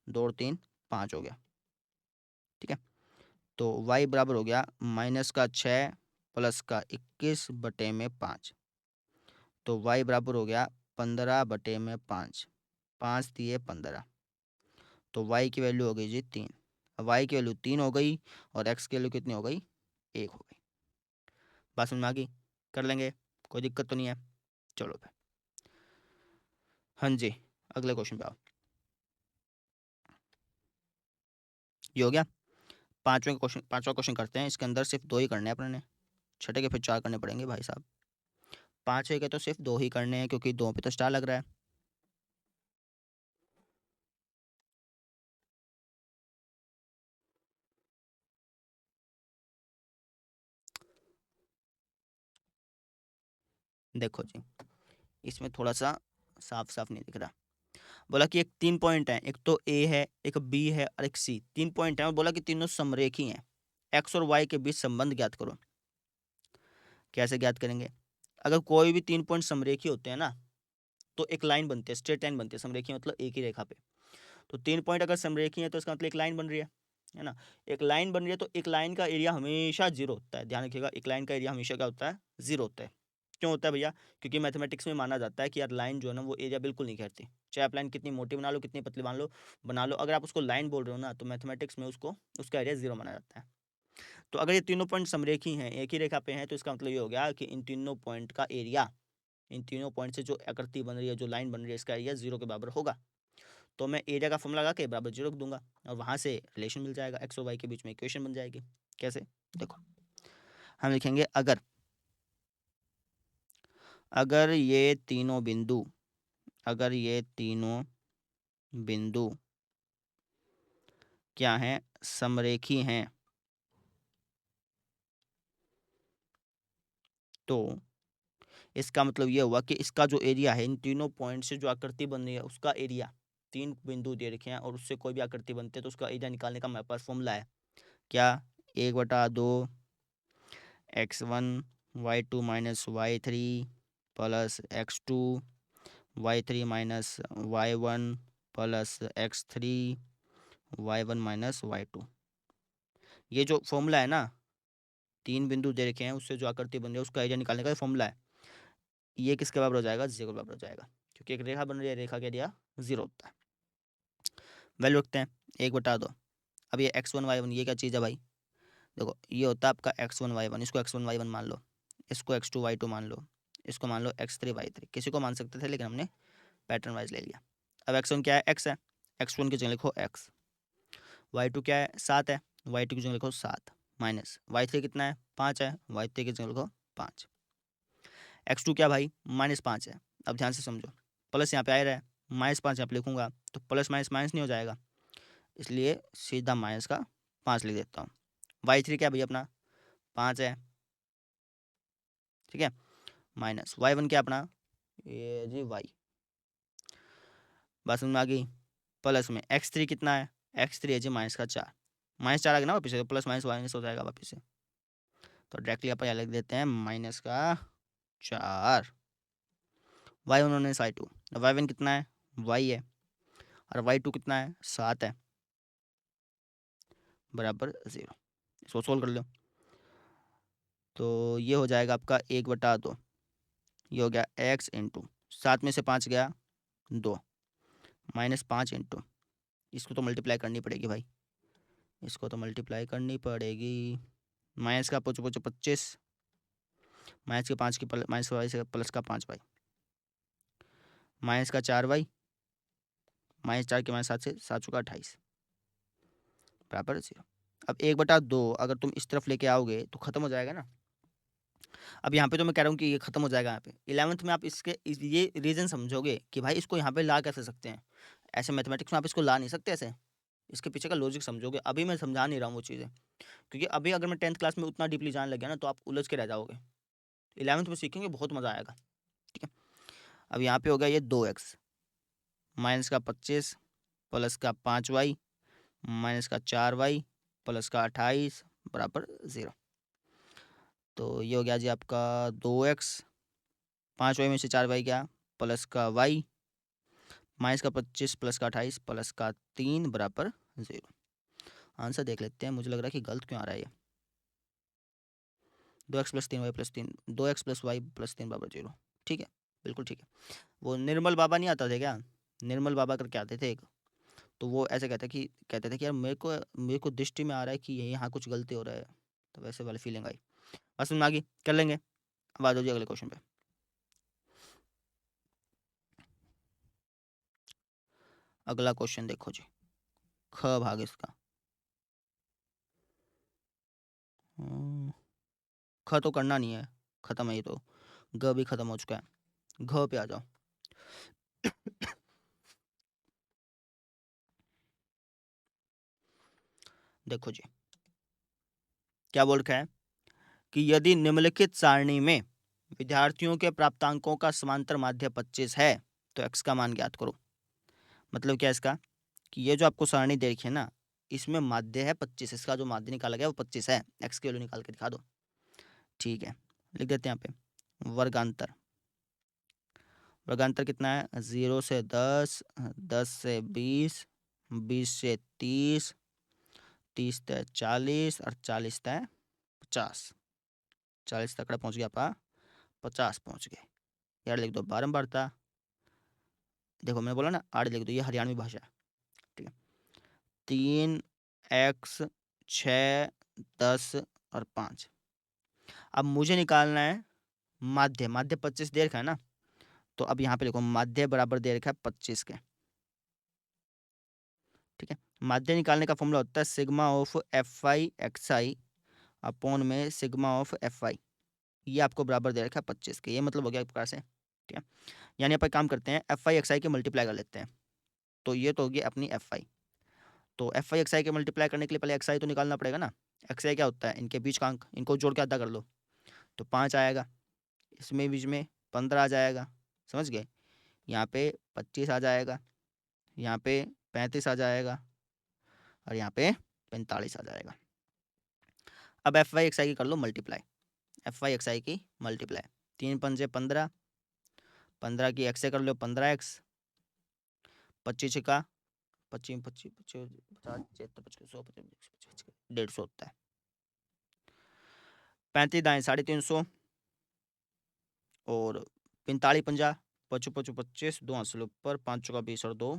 2 और 3 5 हो गया। ठीक है, तो y बराबर हो गया -6 प्लस का 21 बटे में 5। तो y बराबर हो गया 15 बटे में 5, 5 दिए 15। तो y की वैल्यू हो गई जी 3। y की वैल्यू 3 हो गई, और x की वैल्यू कितनी हो गई? 1 हो गई। बात समझ में आ गई? कर लेंगे, कोई दिक्कत तो नहीं है। चलो फिर, हाँ जी, अगले क्वेश्चन पे आओ। ये हो गया पांचवा क्वेश्चन करते हैं। इसके अंदर सिर्फ 2 ही करने हैं अपने ने, छठे के फिर 4 करने पड़ेंगे भाई साहब। पांचवे के तो सिर्फ 2 ही करने हैं, क्योंकि 2 पे तो स्टार लग रहा है। देखो जी, इसमें थोड़ा सा साफ साफ नहीं दिख रहा। बोला कि एक 3 पॉइंट है, एक तो ए है, एक बी है और एक सी। 3 पॉइंट है और बोला कि तीनों समरेखी हैं। एक्स और वाई के बीच संबंध ज्ञात करो। कैसे ज्ञात करेंगे? अगर कोई भी 3 पॉइंट समरेखी होते हैं ना, तो एक लाइन बनती है, स्ट्रेट लाइन बनती है। समरेखी मतलब एक ही रेखा पे। तो 3 पॉइंट अगर समरेखी है तो इसका मतलब एक लाइन बन रही है ना। एक लाइन बन रही है तो एक लाइन का एरिया हमेशा जीरो होता है। ध्यान रखिएगा, एक लाइन का एरिया हमेशा क्या होता है? जीरो होता है। क्यों होता है भैया? क्योंकि मैथमेटिक्स में माना जाता है कि यार लाइन जो है ना वो एरिया बिल्कुल नहीं घेरती। चाहे आप लाइन कितनी मोटी बना लो, कितनी पतली बना लो, अगर आप उसको लाइन बोल रहे हो ना, तो मैथमेटिक्स में उसको उसका एरिया जीरो माना जाता है। तो अगर ये तीनों पॉइंट समरेखी हैं, एक ही रेखा पे हैं, तो इसका मतलब ये हो गया कि इन तीनों पॉइंट का एरिया, इन तीनों पॉइंट से जो आकृति बन रही है, जो लाइन बन रही है, इसका एरिया जीरो के बराबर होगा। तो मैं एरिया का फॉर्मूला लगा के बराबर जीरो रख दूंगा और वहाँ से रिलेशन मिल जाएगा, एक्स और वाई के बीच में इक्वेशन बन जाएगी। कैसे? देखो, हम लिखेंगे अगर अगर ये तीनों बिंदु अगर ये तीनों बिंदु क्या हैं? समरेखी हैं, तो इसका मतलब ये हुआ कि इसका जो एरिया है, इन तीनों पॉइंट से जो आकृति बन रही है उसका एरिया, 3 बिंदु दे रखे हैं और उससे कोई भी आकृति बनती है तो उसका एरिया निकालने का हमारे पास फॉर्मूला है। क्या? 1/2 x1 y2 minus y3 plus x2 y3 minus y1 plus x3 y1 minus y2। ये जो फॉर्मूला है ना, 3 बिंदु दे रखे हैं उससे जो आकृति बन रही है उसका एरिया निकालने का फॉर्मूला है। ये किसके बराबर हो जाएगा? जीरो के बराबर हो जाएगा, क्योंकि एक रेखा बन रही है, रेखा का एरिया जीरो होता है। वैल्यू रखते हैं 1/2। अब ये x1 y1 ये क्या चीज़ है भाई? देखो, ये होता है आपका x1 y1, इसको x1 y1 मान लो, इसको x2 y2 मान लो, इसको मान लो x3 y3। किसी को मान सकते थे लेकिन हमने पैटर्न वाइज ले लिया। अब x1 क्या है? x है, x1 की जगह लिखो x। y2 क्या है? 7 है, y2 की जगह लिखो 7 माइनस y3 कितना है? 5 है, y3 की जगह लिखो 5। x2 क्या भाई? -5 है। अब ध्यान से समझो, प्लस यहाँ पे आ रहा है, -5 यहाँ पे लिखूंगा तो प्लस माइनस माइनस नहीं हो जाएगा, इसलिए सीधा माइनस का 5 लिख देता हूँ। y3 क्या भैया अपना? 5 है, ठीक है। माइनस y1 क्या अपना? ये जी y। बात समझ में आ गई? प्लस में x3 कितना है? x3 है जी -4। -4 आ गया ना वापिस से, तो प्लस माइनस माइनस हो जाएगा वापिस से, तो डायरेक्टली अपन लिख देते हैं -4। y1 माइनस y2, y1 कितना है? y है, और y2 कितना है? 7 है, बराबर 0। इसको सोल्व कर लो तो ये हो जाएगा आपका 1/2। ये हो गया x इंटू 7 में से 5 गया 2, -5 इंटू, इसको तो मल्टीप्लाई करनी पड़ेगी भाई, इसको तो मल्टीप्लाई करनी पड़ेगी। माइनस का 25, माइनस के 5 की माइनस वाई से प्लस का 5 वाई, माइनस का 4 वाई, -4 के -7 से 7 चुका 28, बराबर 0। अब 1/2 अगर तुम इस तरफ लेके आओगे तो खत्म हो जाएगा ना। अब यहाँ पे तो मैं कह रहा हूँ कि ये खत्म हो जाएगा। यहाँ पे 11th में आप ये रीज़न समझोगे कि भाई इसको यहाँ पे ला कैसे सकते हैं। ऐसे मैथमेटिक्स में आप इसको ला नहीं सकते ऐसे, इसके पीछे का लॉजिक समझोगे। अभी मैं समझा नहीं रहा हूँ वो चीज़ें, क्योंकि अभी अगर मैं 10th क्लास में उतना डीपली जाने लग गया ना तो आप उलझ के रह जाओगे। 11th में सीखेंगे, बहुत मज़ा आएगा, ठीक है। अब यहाँ पे हो गया ये 2x, माइनस का 25 प्लस का 5y माइनस का 4y प्लस का 28 बराबर 0। तो ये हो गया जी आपका 2x, 5y में से 4y गया, प्लस का y माइनस का 25 प्लस का 28 प्लस का 3 बराबर 0। आंसर देख लेते हैं, मुझे लग रहा है कि गलत क्यों आ रहा है ये। 2x plus 3y plus 3, 2x plus Y plus 3 बराबर 0, ठीक है, बिल्कुल ठीक है। वो निर्मल बाबा नहीं आता थे क्या? निर्मल बाबा करके आते थे एक, तो वो ऐसे कहते थे कि यार मेरे को दृष्टि में आ रहा है कि यहाँ कुछ गलती हो रहा है, तो वैसे वाली फीलिंग आई। बस में आ गई, कर लेंगे। अब आ जाओ जी अगले क्वेश्चन पे। अगला क्वेश्चन देखो जी, ख भाग इसका। ख तो करना नहीं है, खत्म है ये तो। ग भी खत्म हो चुका है, घ पे आ जाओ। देखो जी, क्या बोल रखा है कि यदि निम्नलिखित सारणी में विद्यार्थियों के प्राप्तांकों का समांतर माध्य 25 है, तो x का मान ज्ञात करो। मतलब क्या इसका कि ये जो आपको सारणी दे रखी है ना, इसमें माध्य है 25, इसका जो माध्य निकाला गया वो 25 है। x की वैल्यू निकाल के दिखा दो। ठीक है, लिख देते हैं यहाँ पे वर्गांतर। वर्गांतर कितना है? 0 से 10, 10 से 20, 20 से 30, 30 से 40 और 40 से 50। 40 तक पहुंच गया आपका, 50 पहुंच गए। यार लिख दो बारंबारता। देखो मैंने बोला ना आड़ लिख दो, ये हरियाणवी भाषा है। ठीक है, 3x 6 10 और 5। अब मुझे निकालना है माध्य। माध्य 25 दे रखा है ना, तो अब यहाँ पे देखो माध्य बराबर दे रखा है 25 के। ठीक है, माध्य निकालने का फॉर्मूला होता है sigma of F I X I upon में सिग्मा ऑफ एफ आई। ये आपको बराबर दे रखा है 25 के। ये मतलब हो गया एक प्रकार से। ठीक है, यानी अपन काम करते हैं एफ आई एक्स आई के मल्टीप्लाई कर लेते हैं। तो ये तो होगी अपनी एफ आई। तो एफ आई एक्स आई के मल्टीप्लाई करने के लिए पहले एक्स आई तो निकालना पड़ेगा ना। एक्स आई क्या होता है? इनके बीच का अंक, इनको जोड़ के आधा कर लो तो 5 आएगा। इसमें बीच में 15 आ जाएगा, समझ गए? यहाँ पे 25 आ जाएगा, यहाँ पे 35 आ जाएगा और यहाँ पे 45 आ जाएगा। अब एफ वाई एक्स आई की कर लो मल्टीप्लाई। एफ वाई एक्स आई की मल्टीप्लाई, 3 पंजे 15, 15 की एक्स से कर लो 15x, 25 का 25 25 50 50 100 150 होता है। 35 दाएँ 350 और 45 50 55 25 2 हासिल ऊपर 5 का 20 और 2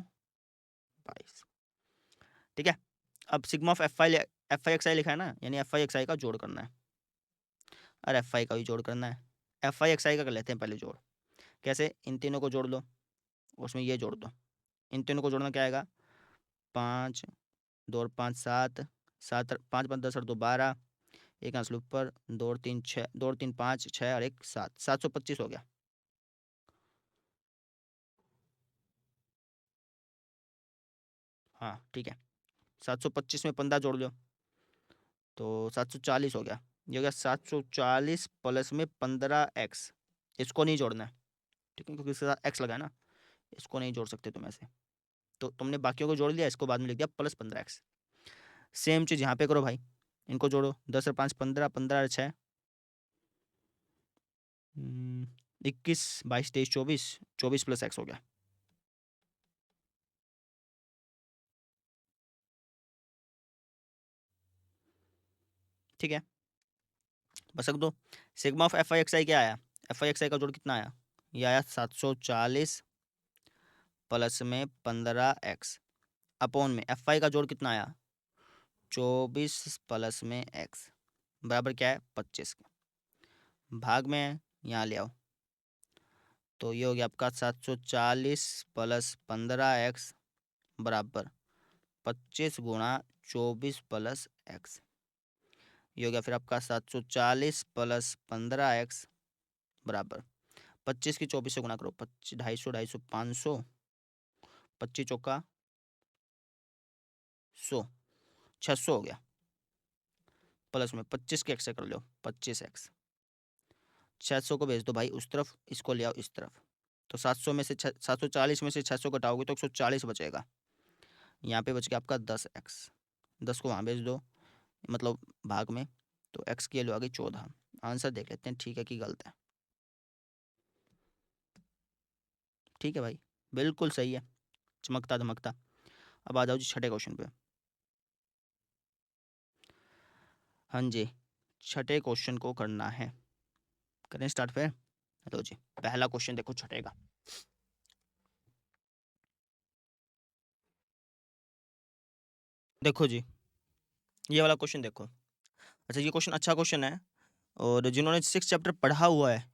22। ठीक है, अब sigma of F I X I लिखा है ना, यानी एफ आई एक्स आई का जोड़ करना है और एफ आई का भी जोड़ करना है। एफ आई एक्स आई का कर लेते हैं पहले जोड़। कैसे? इन तीनों को जोड़ लो, उसमें ये जोड़ दो। इन तीनों को जोड़ना क्या आएगा? 5 2 और 5 7, 7 5 5 10 और 2 12, एक हासिल ऊपर 2 और 3 6, 2 और 3 5 6 और 1 7, 725 हो गया। हाँ ठीक है, 725 में 15 जोड़ लो तो 740 हो गया। ये हो गया 740 प्लस में 15x। इसको नहीं जोड़ना है, ठीक है, क्योंकि इसके साथ x लगा है ना, इसको नहीं जोड़ सकते तुम ऐसे। तो तुमने बाकियों को जोड़ लिया, इसको बाद में लिख दिया प्लस 15x। सेम चीज़ यहाँ पे करो भाई, इनको जोड़ो। 10 और 5 15, 15 और 6 21 22 23 24, 24 प्लस x हो गया। ठीक है, बस रख दो। Sigma of F I X I क्या आया? एफ आई एक्स आई का जोड़ कितना आया? ये आया 740 प्लस में 15x अपॉन में एफ आई का जोड़ कितना आया? 24 प्लस में x बराबर क्या है? 25 का। भाग में यहाँ ले आओ तो ये हो गया आपका 740 प्लस 15x बराबर 25 गुणा 24 प्लस x। ये हो गया फिर आपका 740 प्लस 15x बराबर 25 की 24 से गुणा करो, 25 250 250 500, 25 चौका 100, 600 हो गया। प्लस में 25 के x से कर लो 25x, 600 को भेज दो भाई उस तरफ, इसको ले आओ इस तरफ। तो 700 में से 740 में से 600 घटाओगे तो 140 बचेगा। यहाँ पे बच गया आपका 10x, 10 को वहाँ भेज दो मतलब भाग में, तो x की वैल्यू आ गई 14। आंसर देख लेते हैं ठीक है कि गलत है। ठीक है भाई, बिल्कुल सही है, चमकता धमकता। अब आ जाओ जी छठे क्वेश्चन पे। हाँ जी, छठे क्वेश्चन को करना है, करें स्टार्ट फिर। लो जी, पहला क्वेश्चन देखो छठे का। देखो जी, ये वाला क्वेश्चन देखो। अच्छा ये क्वेश्चन अच्छा क्वेश्चन है, और जिन्होंने 6 चैप्टर पढ़ा हुआ है,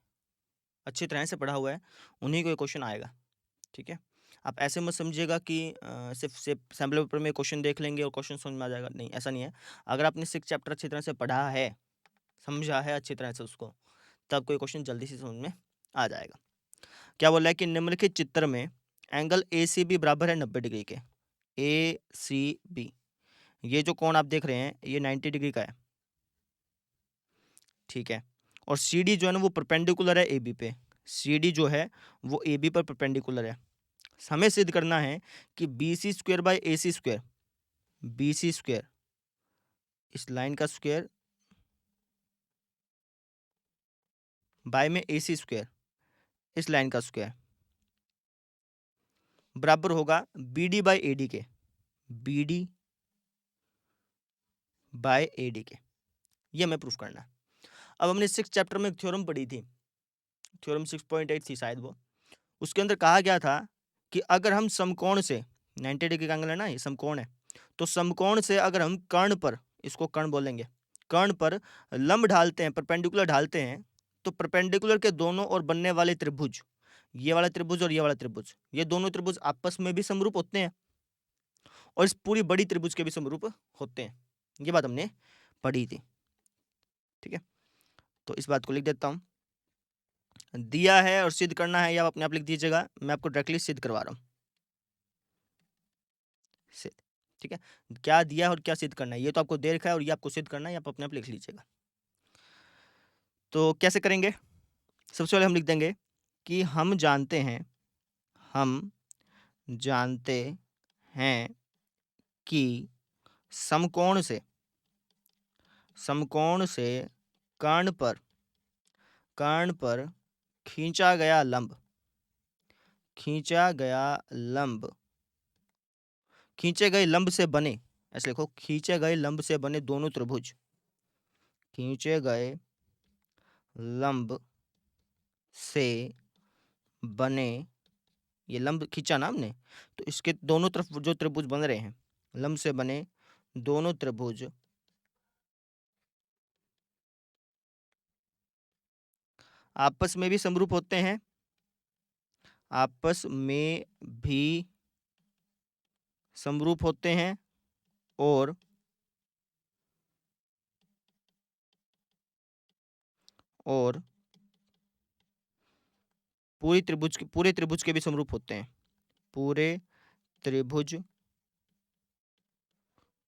अच्छी तरह से पढ़ा हुआ है, उन्हीं को ये क्वेश्चन आएगा। ठीक है, आप ऐसे मत समझिएगा कि सिर्फ सैम्पल पेपर में क्वेश्चन देख लेंगे और क्वेश्चन समझ में आ जाएगा, नहीं ऐसा नहीं है। अगर आपने 6 चैप्टर अच्छी तरह से पढ़ा है, समझा है अच्छी तरह से उसको, तब कोई क्वेश्चन जल्दी से समझ में आ जाएगा। क्या बोल रहा है कि निम्नलिखित चित्र में एंगल ए सी बी बराबर है 90 डिग्री के। ए सी बी, ये जो कोण आप देख रहे हैं ये 90 डिग्री का है। ठीक है, और सी डी जो है ना वो परपेंडिकुलर है ए बी पे। सी डी जो है वो ए बी पर परपेंडिकुलर है। हमें सिद्ध करना है कि B C square by A C square, B C square इस लाइन का स्क्वेयर बाय में ए सी स्क्वेयर इस लाइन का स्क्वायर बराबर होगा B D by A D के, B D by A D के। ये हमें प्रूफ करना है। अब हमने 6 चैप्टर में एक थ्योरम पढ़ी थी, थ्योरम 6.8 थी शायद वो। उसके अंदर कहा गया था कि अगर हम समकोण से 90 डिग्री का एंगल है ना, ये समकोण है, तो समकोण से अगर हम कर्ण पर, इसको कर्ण बोलेंगे, कर्ण पर लंब ढालते हैं, परपेंडिकुलर ढालते हैं, तो परपेंडिकुलर के दोनों ओर बनने वाले त्रिभुज, ये वाला त्रिभुज और ये वाला त्रिभुज, ये दोनों त्रिभुज आपस में भी समरूप होते हैं और इस पूरी बड़ी त्रिभुज के भी समरूप होते हैं। ये बात हमने पढ़ी थी, ठीक है। तो इस बात को लिख देता हूं, दिया है और सिद्ध करना है, या आप अपने आप लिख दीजिएगा, मैं आपको डायरेक्टली सिद्ध करवा रहा हूं, सिद्ध, ठीक है। क्या दिया है और क्या सिद्ध करना है ये तो आपको दे रखा है, और ये आपको सिद्ध करना है, आप अपने आप लिख लीजिएगा। तो कैसे करेंगे? सबसे पहले हम लिख देंगे कि हम जानते हैं कि समकोण से कर्ण पर खींचा गया लंब, खींचे गए लंब से बने, ऐसे लिखो, खींचे गए लंब से बने दोनों त्रिभुज, खींचे गए लंब से बने, ये लंब खींचा ना हमने, तो इसके दोनों तरफ जो त्रिभुज बन रहे हैं, लंब से बने दोनों त्रिभुज आपस में भी समरूप होते हैं, आपस में भी समरूप होते हैं, और पूरे त्रिभुज के भी समरूप होते हैं, पूरे त्रिभुज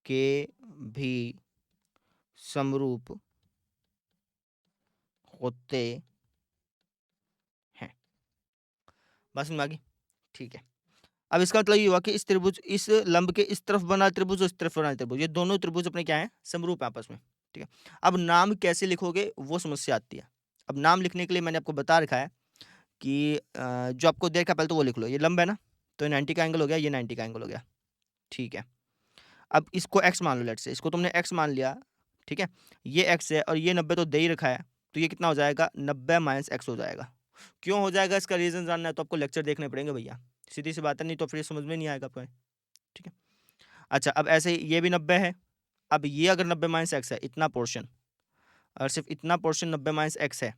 के भी समरूप होते हैं। बात समझ में आ गई? ठीक है। अब इसका मतलब ये हुआ कि इस लंब के इस तरफ बना त्रिभुज और इस तरफ बना त्रिभुज, ये दोनों त्रिभुज अपने क्या है, समरूप है आपस में, ठीक है। अब नाम कैसे लिखोगे वो समस्या आती है। अब नाम लिखने के लिए मैंने आपको बता रखा है कि जो आपको देखा पहले तो वो लिख लो, ये लंब है ना, तो 90 का एंगल हो गया, ये 90 का एंगल हो गया, ठीक है। अब इसको x मान लो, लेट से इसको तुमने x मान लिया, ठीक है। ये x है और ये 90 तो दे ही रखा है, तो ये कितना हो जाएगा, 90 माइनस x हो जाएगा। क्यों हो जाएगा, इसका रीजन जानना है तो आपको लेक्चर देखने पड़ेंगे भैया, सीधी सी बात है, नहीं तो फिर समझ में नहीं आएगा आपको, ठीक है। अच्छा, अब ऐसे ही ये भी 90 है, अब ये अगर 90 माइनस एक्स है, इतना पोर्शन, और सिर्फ इतना पोर्शन 90 माइनस एक्स है,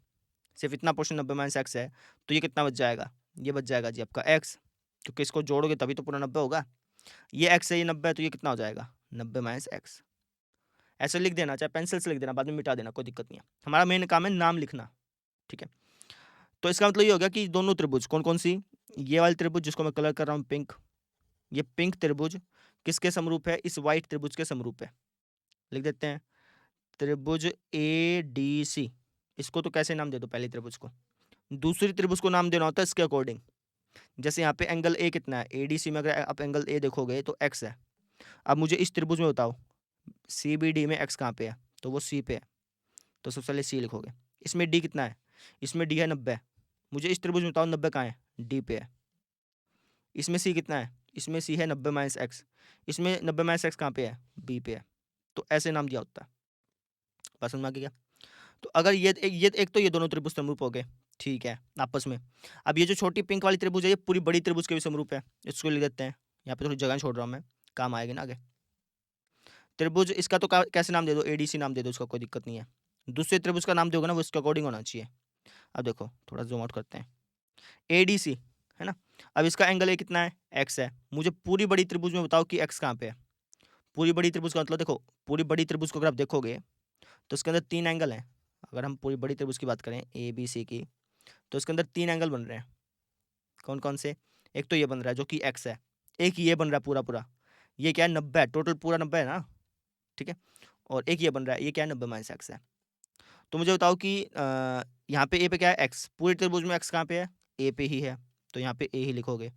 सिर्फ इतना पोर्शन 90 माइनस एक्स है, तो ये कितना बच जाएगा, ये बच जाएगा जी आपका x, क्योंकि इसको जोड़ोगे तभी तो पूरा 90 होगा। ये x है, ये 90 है, तो ये कितना हो जाएगा, 90 माइनस एक्स। ऐसे लिख देना, चाहे पेंसिल से लिख देना, बाद में मिटा देना, कोई दिक्कत नहीं है, हमारा मेन काम है नाम लिखना, ठीक है। तो इसका मतलब ये हो गया कि दोनों त्रिभुज, कौन कौन सी, ये वाली त्रिभुज जिसको मैं कलर कर रहा हूँ पिंक, ये पिंक त्रिभुज किसके समरूप है, इस व्हाइट त्रिभुज के समरूप है। लिख देते हैं त्रिभुज ए डी सी, इसको तो कैसे नाम दे दो, पहले त्रिभुज को, दूसरी त्रिभुज को नाम देना होता है इसके अकॉर्डिंग। जैसे यहाँ पे एंगल ए कितना है, एडीसी में अगर आप एंगल ए देखोगे तो एक्स है। अब मुझे इस त्रिभुज में बताओ सी बी डी में एक्स कहाँ पे है, तो वो सी पे है, तो सबसे पहले सी लिखोगे। इसमें डी कितना है, इसमें डी है 90, मुझे इस त्रिभुज में बताओ 90 कहाँ है, डी पे है। इसमें सी कितना है, इसमें सी है 90 माइनस एक्स, इसमें 90 माइनस एक्स कहाँ पे है, बी पे है। तो ऐसे नाम दिया होता है, पसंद आ गया। तो अगर ये एक तो ये दोनों त्रिभुज समरूप हो गए, ठीक है, आपस में। अब ये जो छोटी पिंक वाली त्रिभुज है, ये पूरी बड़ी त्रिभुज के भी समरूप है, इसको लिख देते हैं, यहाँ पे थोड़ी जगह छोड़ रहा हूँ मैं, काम आएगी ना आगे। त्रिभुज इसका तो कैसे नाम दे दो, एडीसी नाम दे दो, इसका कोई दिक्कत नहीं है। दूसरे त्रिभुज का नाम दोगे ना वो इसके अकॉर्डिंग होना चाहिए। अब देखो थोड़ा जूम आउट करते हैं, एडीसी है ना, अब इसका एंगल ए कितना है, एक्स है। मुझे पूरी बड़ी त्रिभुज में बताओ कि एक्स कहाँ पे है। पूरी बड़ी त्रिभुज का मतलब देखो, पूरी बड़ी त्रिभुज को अगर आप देखोगे तो इसके अंदर 3 एंगल हैं। अगर हम पूरी बड़ी त्रिभुज की बात करें ए बी सी की, तो इसके अंदर 3 एंगल बन रहे हैं। कौन कौन से, एक तो ये बन रहा है जो कि एक्स है, एक ये बन रहा है पूरा पूरा, ये क्या है 90 है, टोटल पूरा 90 है ना, ठीक है। और एक ये बन रहा है, ये क्या है 90 माइनस एक्स है। तो मुझे बताओ कि यहाँ पे ए पे क्या है, एक्स। पूरे त्रिभुज में एक्स कहाँ पे है, ए पे ही है, तो यहाँ पे ए ही लिखोगे।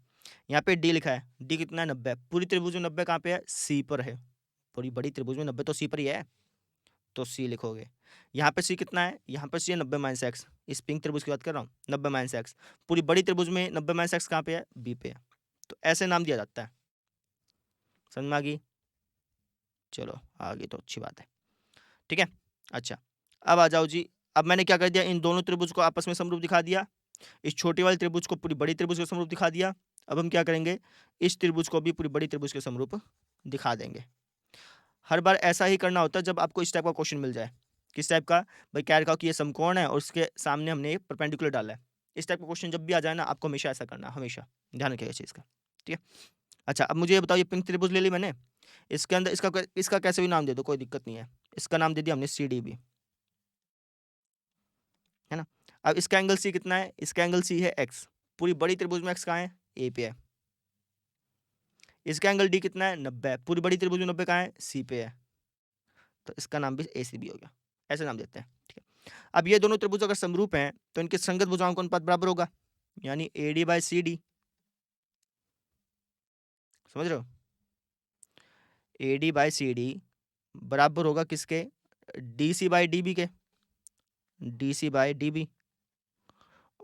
यहाँ पे डी लिखा है, डी कितना है, 90। पूरी त्रिभुज में 90 कहाँ पे है, सी पर है। पूरी बड़ी त्रिभुज में 90 तो सी पर ही है, तो सी लिखोगे। यहाँ पे सी कितना है, यहाँ पर सी है 90 माइनस एक्स। इस पिंक त्रिभुज की बात कर रहा हूँ, 90 माइनस एक्स। पूरी बड़ी त्रिभुज में 90 माइनस एक्स कहाँ पे है, बी पे है। तो ऐसे नाम दिया जाता है। समझ में आ गई? चलो आगे तो अच्छी बात है, ठीक है। अच्छा, अब आ जाओ जी। अब मैंने क्या कर दिया, इन दोनों त्रिभुज को आपस में समरूप दिखा दिया। इस छोटी वाली त्रिभुज को पूरी बड़ी त्रिभुज के समरूप दिखा दिया। अब हम क्या करेंगे, इस त्रिभुज को भी पूरी बड़ी त्रिभुज के समरूप दिखा देंगे। हर बार ऐसा ही करना होता है जब आपको इस टाइप का क्वेश्चन मिल जाए। किस टाइप का भाई, कह रखा हो कि ये समकोण है और उसके सामने हमने एक परपेंडिकुलर डाला है। इस टाइप का क्वेश्चन जब भी आ जाए ना, आपको हमेशा ऐसा करना, हमेशा ध्यान रखिएगा इस चीज़ का, ठीक है। अच्छा, अब मुझे ये बताओ, ये पिंक त्रिभुज ले ली मैंने, इसके अंदर इसका कैसे भी नाम दे दो, कोई दिक्कत नहीं है। इसका नाम दे दिया हमने सी डी बी, है ना। अब इसका एंगल सी कितना है, इसका एंगल सी है एक्स। पूरी बड़ी त्रिभुज में एक्स कहाँ है, ए पे है। इसका एंगल डी कितना है, 90। पूरी बड़ी त्रिभुज में 90 कहाँ है, सी पे है। तो इसका नाम भी ए सी बी हो गया, ऐसे नाम देते हैं, ठीक है। अब ये दोनों त्रिभुज अगर समरूप हैं तो इनके संगत भुजाओं का अनुपात बराबर होगा, यानी A D by C D. समझ रहे हो, A D by C D बराबर होगा किसके, D C by D B के, D C by D B.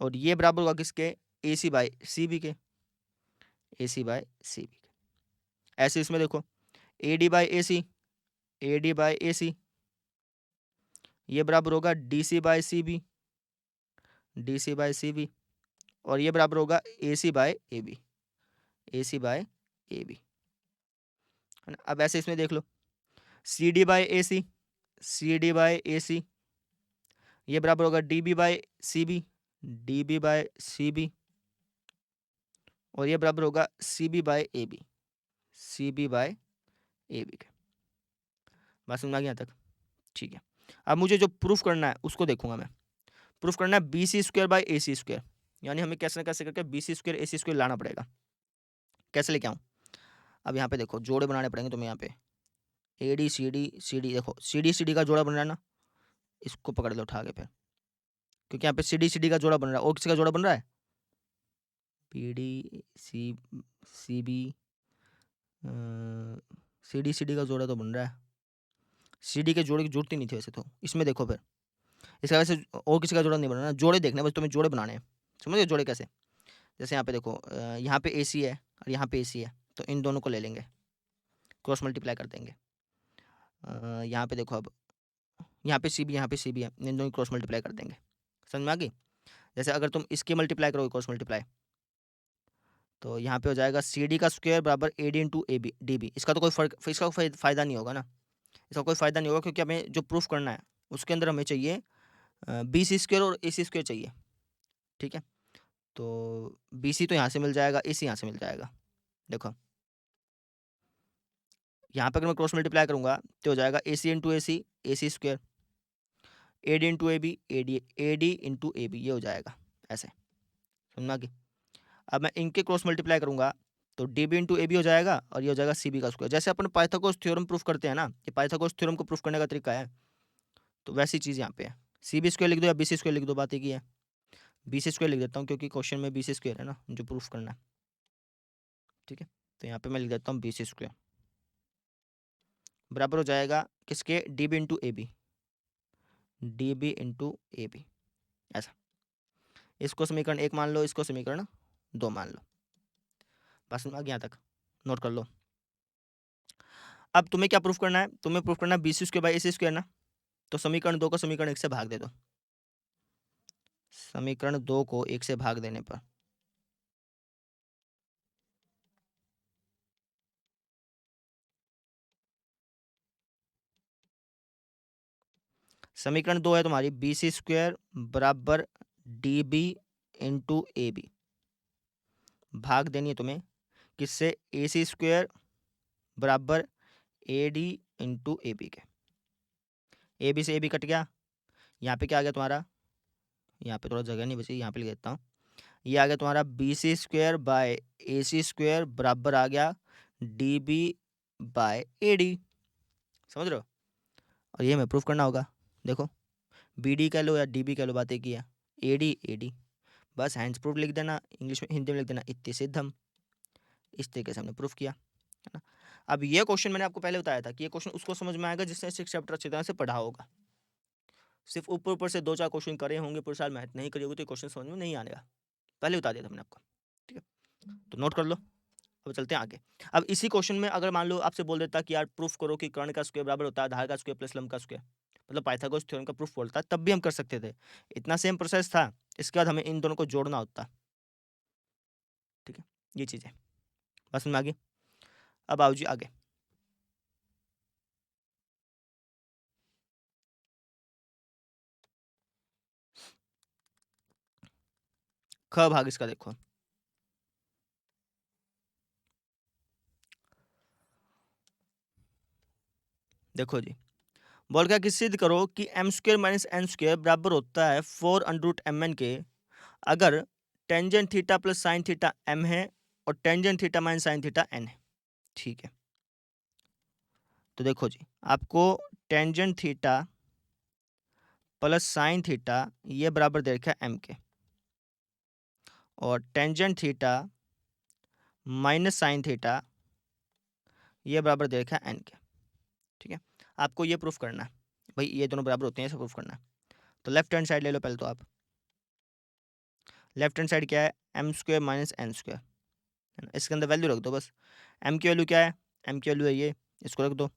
और ये बराबर होगा किसके, ए सी बाई सी बी के, ए सी बाई सी बी के। ऐसे इसमें देखो, A D by A C, A D by A C, ये बराबर होगा D C by C B, D C by C B. और ये बराबर होगा A C by A B, A C by A B, है ना। अब ऐसे इसमें देख लो, C D by A C, C D by A C, ये बराबर होगा D B by C B, D B by C B. और ये बराबर होगा C B by A B, C B by A B के। बात समझ में आ गई यहाँ तक, ठीक है। अब मुझे जो प्रूफ करना है उसको देखूंगा मैं। प्रूफ करना है B C square by A C square, यानी हमें कैसे न कैसे करके B C square A C square लाना पड़ेगा। कैसे लेके आऊँ, अब यहाँ पे देखो जोड़े बनाने पड़ेंगे तुम्हें। यहाँ पे ए डी सी डी, देखो सी डी का जोड़ा बन रहा है ना, इसको पकड़ लो उठा के फिर, क्योंकि यहाँ पे सी डी का जोड़ा बन रहा है। और किसी का जोड़ा बन रहा है, P D C B, C D का जोड़ा तो बन रहा है। सी डी के जोड़े की जरूरत ही नहीं थी वैसे तो। इसमें देखो फिर, इसका वैसे और किसी का जोड़ा नहीं बनाना, जोड़े देखने बस तुम्हें, जोड़े बनाने हैं। समझ गए जोड़े कैसे, जैसे यहाँ पे देखो, यहाँ पे ए सी है और यहाँ पे ए सी है, तो इन दोनों को ले लेंगे, क्रॉस मल्टीप्लाई कर देंगे। यहाँ पे देखो, अब यहाँ पे सी बी, यहाँ पे सी बी है, इन दोनों क्रॉस मल्टीप्लाई कर देंगे। समझ में आ गई। जैसे अगर तुम इसकी मल्टीप्लाई करोगे क्रॉस मल्टीप्लाई, तो यहाँ पे हो जाएगा सी डी का स्क्वायर बराबर A D into A B D B. इसका तो कोई फर्क, इसका कोई फ़ायदा नहीं होगा ना, इसका कोई फ़ायदा नहीं होगा, क्योंकि हमें जो प्रूफ करना है उसके अंदर हमें चाहिए बी सी स्क्वायर और ए सी स्क्वायर चाहिए, ठीक है। तो बी सी तो यहाँ से मिल जाएगा, ए सी यहाँ से मिल जाएगा। देखो यहाँ पे अगर मैं क्रॉस मल्टीप्लाई करूँगा तो हो जाएगा A C into A C square, A D into A D into A B, ये हो जाएगा ऐसे। समझना कि अब मैं इनके क्रॉस मल्टीप्लाई करूँगा तो D B into A B हो जाएगा, और ये हो जाएगा सी बी का स्क्वायर। जैसे अपन पाइथागोरस थ्योरम प्रूफ करते हैं ना, ये पाइथागोरस थ्योरम को प्रूफ करने का तरीका है, तो वैसी चीज़ यहाँ पे है। सी बी स्क्वायर लिख दो या बी सी स्क्वायर लिख दो, बात एक ही है। बी सी स्क्वायर लिख देता हूँ क्योंकि क्वेश्चन में बी सी स्क्वायर है ना जो प्रूफ करना है, ठीक है। तो यहाँ पे मैं लिख देता हूँ बी सी स्क्वायर बराबर हो जाएगा किसके, D B into A B, D B into A B, ऐसा। इसको समीकरण 1 मान लो, इसको समीकरण 2 मान लो। बस आ गया यहाँ तक, नोट कर लो। अब तुम्हें क्या प्रूफ करना है, तुम्हें प्रूफ करना है B C square by A C square ना, तो समीकरण 2 को समीकरण 1 से भाग दे दो। समीकरण 2 को 1 से भाग देने पर समीकरण 2 है तुम्हारी बी सी स्क्वायर बराबर D B into A B, भाग देनी है तुम्हें किससे, ए सी स्क्वायर बराबर A D into A B के। ए बी से ए बी कट गया, यहाँ पे क्या आ गया तुम्हारा, यहाँ पे थोड़ा जगह नहीं बची, यहाँ पे लिख देता हूँ। ये आ गया तुम्हारा B C square by A C square बराबर आ गया D B by A D. समझ रहे हो, और ये हमें प्रूफ करना होगा। देखो BD कह लो या DB कह लो, बात एक ही है। AD AD, बस हैंड्स प्रूफ लिख देना, इंग्लिश में हिंदी में लिख देना इत्ते सिद्धम। इस तरीके से हमने प्रूफ किया, है ना। अब ये क्वेश्चन मैंने आपको पहले बताया था कि ये क्वेश्चन उसको समझ में आएगा जिसने 6 चैप्टर अच्छी तरह से पढ़ा होगा। सिर्फ ऊपर ऊपर से 2-4 क्वेश्चन करे होंगे, पूरे साल मेहनत नहीं करी होगी तो ये क्वेश्चन समझ में नहीं आएगा, पहले बता दिया था मैंने आपको, ठीक है। तो नोट कर लो। अब चलते हैं आगे। अब इसी क्वेश्चन में अगर मान लो आपसे बोल देता कि यार प्रूफ करो कि कर्ण का स्क्वायर बराबर होता है आधार का स्क्वायर प्लस लंब का स्क्वायर, मतलब पाइथागोरस थ्योरम का प्रूफ बोलता, तब भी हम कर सकते थे, इतना सेम प्रोसेस था। इसके बाद हमें इन दोनों को जोड़ना होता, ठीक है। ये चीज़ है, बस में आगे। अब आओ जी आगे। ख भाग इसका देखो, देखो जी, बोल क्या कि सिद्ध करो कि M square minus N square बराबर होता है 4 अंडर रूट एम एन के, अगर tangent theta plus sine theta M है और tangent theta minus sine theta N है, ठीक है। तो देखो जी, आपको tangent theta plus sine theta ये बराबर दे रखा है एम के, और tangent theta minus sine theta ये बराबर दे रखा है एन के, ठीक है। आपको ये प्रूफ करना है भाई, ये दोनों बराबर होते हैं, ऐसा प्रूफ करना है। तो लेफ्ट हैंड साइड ले लो पहले, तो आप लेफ्ट हैंड साइड क्या है, M square minus N square, है ना। इसके अंदर वैल्यू रख दो बस। एम की वैल्यू क्या है, एम की वैल्यू है ये, इसको रख दो।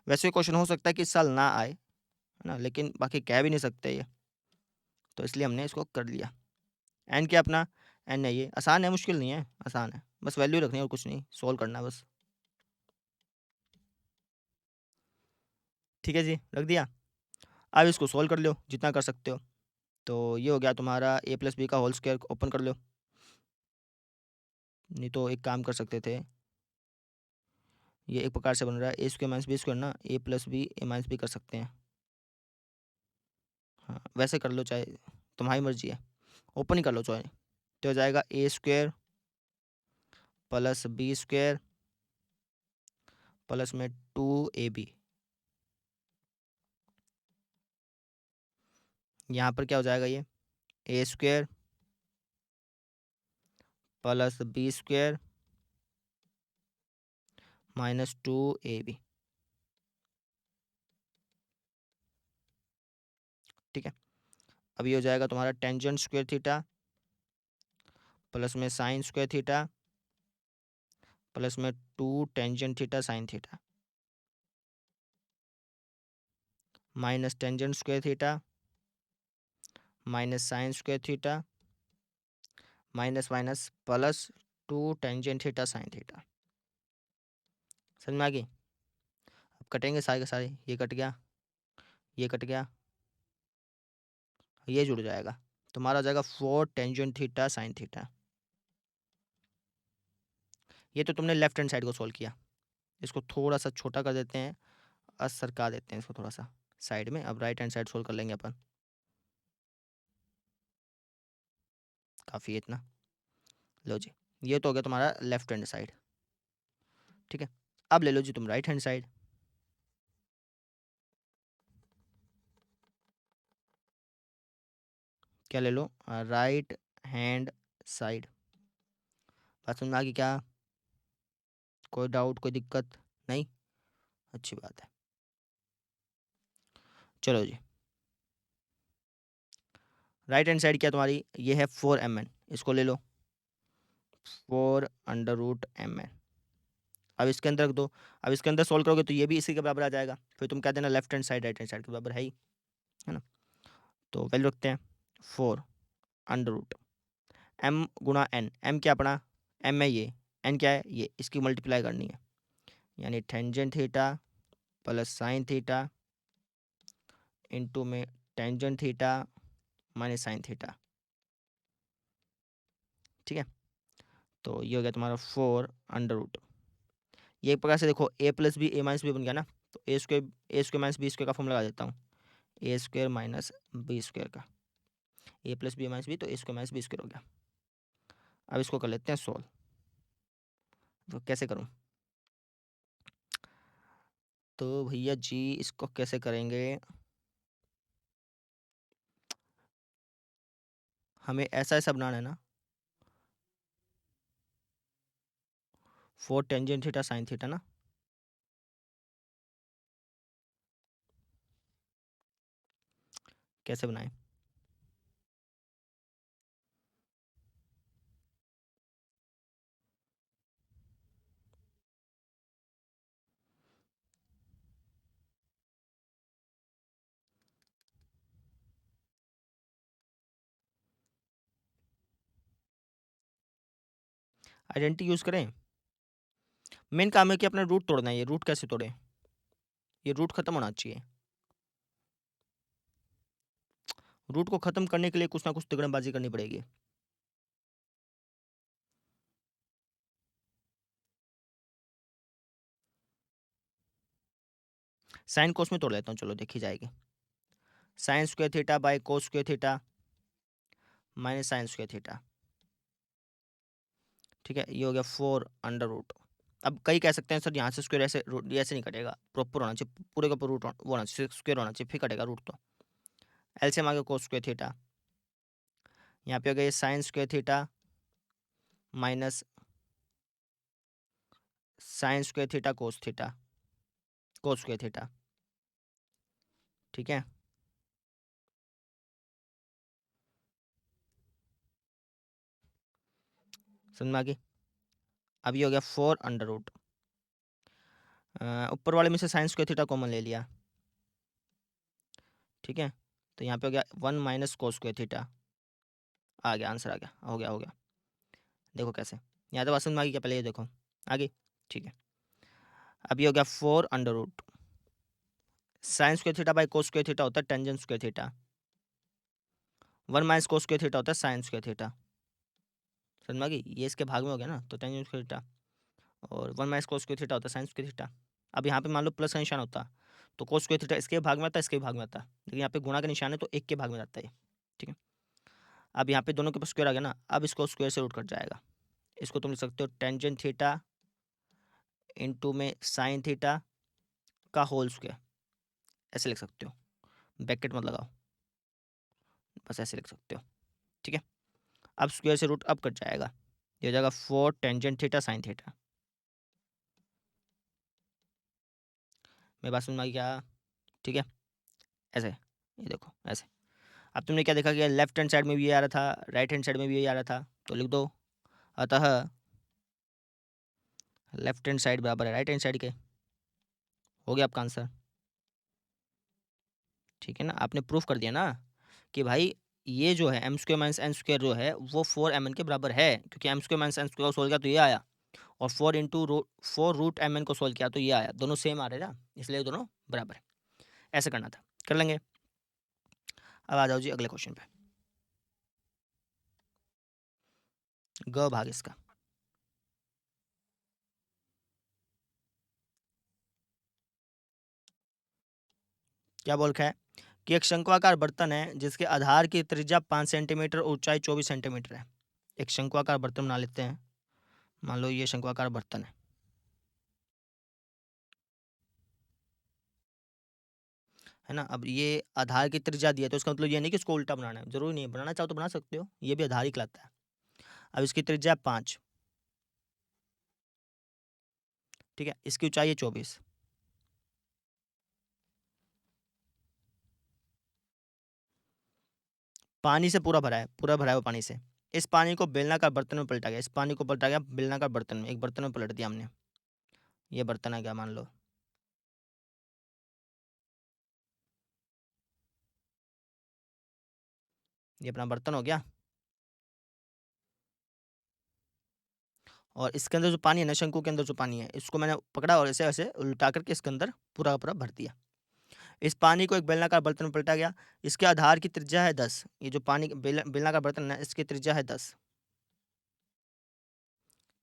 वैसे क्वेश्चन हो सकता है कि इस साल ना आए, है ना, लेकिन बाकी कह भी नहीं सकते ये, तो इसलिए हमने इसको कर लिया। एन क्या अपना, एन है ये, आसान है, मुश्किल नहीं है, आसान है, बस वैल्यू रखनी है और कुछ नहीं, सोल्व करना है बस, ठीक है जी, रख दिया। अब इसको सोल्व कर लो जितना कर सकते हो। तो ये हो गया तुम्हारा ए प्लस बी का होल स्क्वायर, ओपन कर लो। नहीं तो एक काम कर सकते थे, ये एक प्रकार से बन रहा है ए स्क्वायर माइनस बी स्क्वायर ना, ए प्लस बी ए माइनस बी कर सकते हैं। हाँ वैसे कर लो, चाहे तुम्हारी मर्जी है, ओपन ही कर लो चाहे। तो हो जाएगा A square plus B square plus में 2ab, यहाँ पर क्या हो जाएगा, ये A square plus B square minus 2ab, ठीक है। अब ये हो जाएगा तुम्हारा टेंजेंट स्क्वायर थीटा प्लस में साइन स्क्वायर थीटा प्लस में 2 tangent theta sine theta minus tangent square theta minus sine square theta minus minus plus 2 tangent theta sine theta. समझ में आ गई। अब कटेंगे सारे के सारे, ये कट गया, ये कट गया, ये जुड़ जाएगा, तुम्हारा हो जाएगा 4 टेंजेंट थीटा साइन थीटा। ये तो तुमने लेफ्ट हैंड साइड को सोल्व किया, इसको थोड़ा सा छोटा कर देते हैं और सरका देते हैं इसको थोड़ा सा साइड में। अब राइट हैंड साइड सोल्व कर लेंगे अपन, काफ़ी है इतना। लो जी, ये तो हो गया तुम्हारा लेफ्ट हैंड साइड, ठीक है। अब ले लो जी तुम राइट हैंड साइड, क्या ले लो, राइट हैंड साइड। बात समझ में आ गई क्या, कोई डाउट कोई दिक्कत नहीं, अच्छी बात है। चलो जी, राइट हैंड साइड क्या तुम्हारी, ये है 4mn, इसको ले लो 4 अंडर रूट एम एन। अब इसके अंदर रख दो, अब इसके अंदर सोल्व करोगे तो ये भी इसी के बराबर आ जाएगा, फिर तुम कह देना left hand side right hand side के बराबर है ना। तो वैल्यू रखते हैं 4 अंडर रूट एम गुणा एन, एम क्या अपना, एम है ये, एन क्या है ये, इसकी मल्टीप्लाई करनी है, यानी tangent theta plus sine theta into में tangent theta minus sine theta, ठीक है। तो ये हो गया तुम्हारा 4 अंडर रूट, ये एक प्रकार से देखो ए प्लस बी ए माइनस बी बन गया ना, तो ए स्क्वायर माइनस बी स्क्वायर का फॉर्म लगा देता हूँ, ए स्क्वायर माइनस बी स्क्वायर का, ए प्लस बी माइनस बी, तो ए स्क्वायर माइनस बी स्क्वायर हो गया। अब इसको कर लेते हैं सोल्व, तो कैसे करूँ, तो भैया जी इसको कैसे करेंगे, हमें ऐसा ऐसा बनाना है ना, 4 टेंजेंट थीटा साइन थीटा ना। कैसे बनाएं? आइडेंटिटी यूज करें। मेन काम है कि अपना रूट तोड़ना है। ये रूट कैसे तोड़े? ये रूट खत्म होना चाहिए। रूट को खत्म करने के लिए कुछ ना कुछ तिगड़मबाजी करनी पड़ेगी। साइन कोस में तोड़ लेता हूँ, चलो देखी जाएगी। Sign square theta by cos square theta minus sine square theta. ठीक है, ये हो गया 4 अंडर रूट। अब कई कह सकते हैं सर यहाँ से स्क्वायर ऐसे रूट ऐसे नहीं कटेगा, प्रॉपर होना चाहिए, पूरे का पूरा रूट वो होना चाहिए, स्क्वायर होना चाहिए, फिर कटेगा रूट। तो एलसीएम आ गया कोस स्क्वायर थीटा। यहाँ पे हो गया sign square theta minus sine square theta cos theta, कोस स्क्वायर थीटा। ठीक है, समझ में आ गई। अब ये हो गया 4 अंडर रूट। ऊपर वाले में से साइन स्क्वायर थीटा कॉमन ले लिया। ठीक है, तो यहाँ पे हो गया 1 माइनस कोस स्क्वायर थीटा। आ गया आंसर, आ गया, हो गया हो गया। देखो कैसे, यहाँ तो बात समझ में आ गई क्या? पहले ये देखो, आ गई। ठीक है, अब ये हो गया 4 under root. Sine square theta by cos square theta होता है tangent square theta. 1 minus cos square theta होता है साइन स्क्वायर थीटा। समझ में आ गई? ये इसके भाग में हो गया ना, तो टेंजेंट स्क्वायर थीटा। और 1 माइनस कोस स्क्वायर थीटा होता है साइन स्क्वायर थीटा। अब यहाँ पे मान लो प्लस का निशान होता तो कोस स्क्वायर थीटा इसके भाग में आता, इसके भाग में आता, लेकिन यहाँ पे गुणा का निशान है तो एक के भाग में जाता है। ठीक है, अब यहाँ पे दोनों के पास स्क्वायर आ गया ना, अब इसको स्क्वायर से रूट कट जाएगा। इसको तुम लिख सकते हो टेंजेंट थीटा इंटू में साइन थीटा का होल स्क्वायर, ऐसे लिख सकते हो, ब्रैकेट मत लगाओ, बस ऐसे लिख सकते हो। ठीक है, अब स्क्वायर से रूट अब कट जाएगा, ये हो जाएगा 4 टेंजेंट थीटा साइन थीटा। मेरी बात समझ में आ गई क्या? ठीक है, ऐसे, ये देखो ऐसे। अब तुमने क्या देखा कि लेफ्ट हैंड साइड में भी ये आ रहा था, राइट हैंड साइड में भी ये आ रहा था, तो लिख दो अतः लेफ्ट हैंड साइड बराबर है राइट हैंड साइड के। हो गया आपका आंसर। ठीक है ना, आपने प्रूफ कर दिया ना कि भाई ये जो है M square minus N square जो है वो 4 एम एन के बराबर है, क्योंकि M square minus N square को सोल्व किया तो ये आया, और 4 इंटू 4 रूट एम एन को सोल्व किया तो ये आया, दोनों सेम आ रहे ना, इसलिए दोनों बराबर है। ऐसे करना था, कर लेंगे। अब आ जाओ जी अगले क्वेश्चन पे, ग भाग इसका। क्या बोल रखा है कि एक शंक्वाकार बर्तन है जिसके आधार की त्रिज्या 5 सेंटीमीटर और ऊंचाई 24 सेंटीमीटर है। एक शंक्वाकार बर्तन बना लेते हैं, मान लो ये शंक्वाकार बर्तन है ना। अब ये आधार की त्रिज्या दी है तो इसका मतलब ये नहीं कि इसको उल्टा बनाना है, जरूरी नहीं है, बनाना चाहो तो बना सकते हो, ये भी आधार ही कहलाता है। अब इसकी त्रिज्या 5, ठीक है, इसकी ऊंचाई है 24। पानी से पूरा भरा है, पूरा भरा है वो पानी से। इस पानी को बेलनाकार बर्तन में पलटा गया, इस पानी को पलटा गया बेलनाकार बर्तन में, एक बर्तन में पलट दिया हमने। ये बर्तन आ गया मान लो, ये अपना बर्तन हो गया। और इसके अंदर जो पानी है ना, शंकु के अंदर जो पानी है, इसको मैंने पकड़ा और ऐसे ऐसे उल्टा करके इसके अंदर पूरा पूरा भर दिया। इस पानी को एक बेलनाकार बर्तन में पलटा गया। इसके आधार की त्रिज्या है 10। ये जो पानी बेलनाकार बर्तन है इसकी त्रिज्या है 10।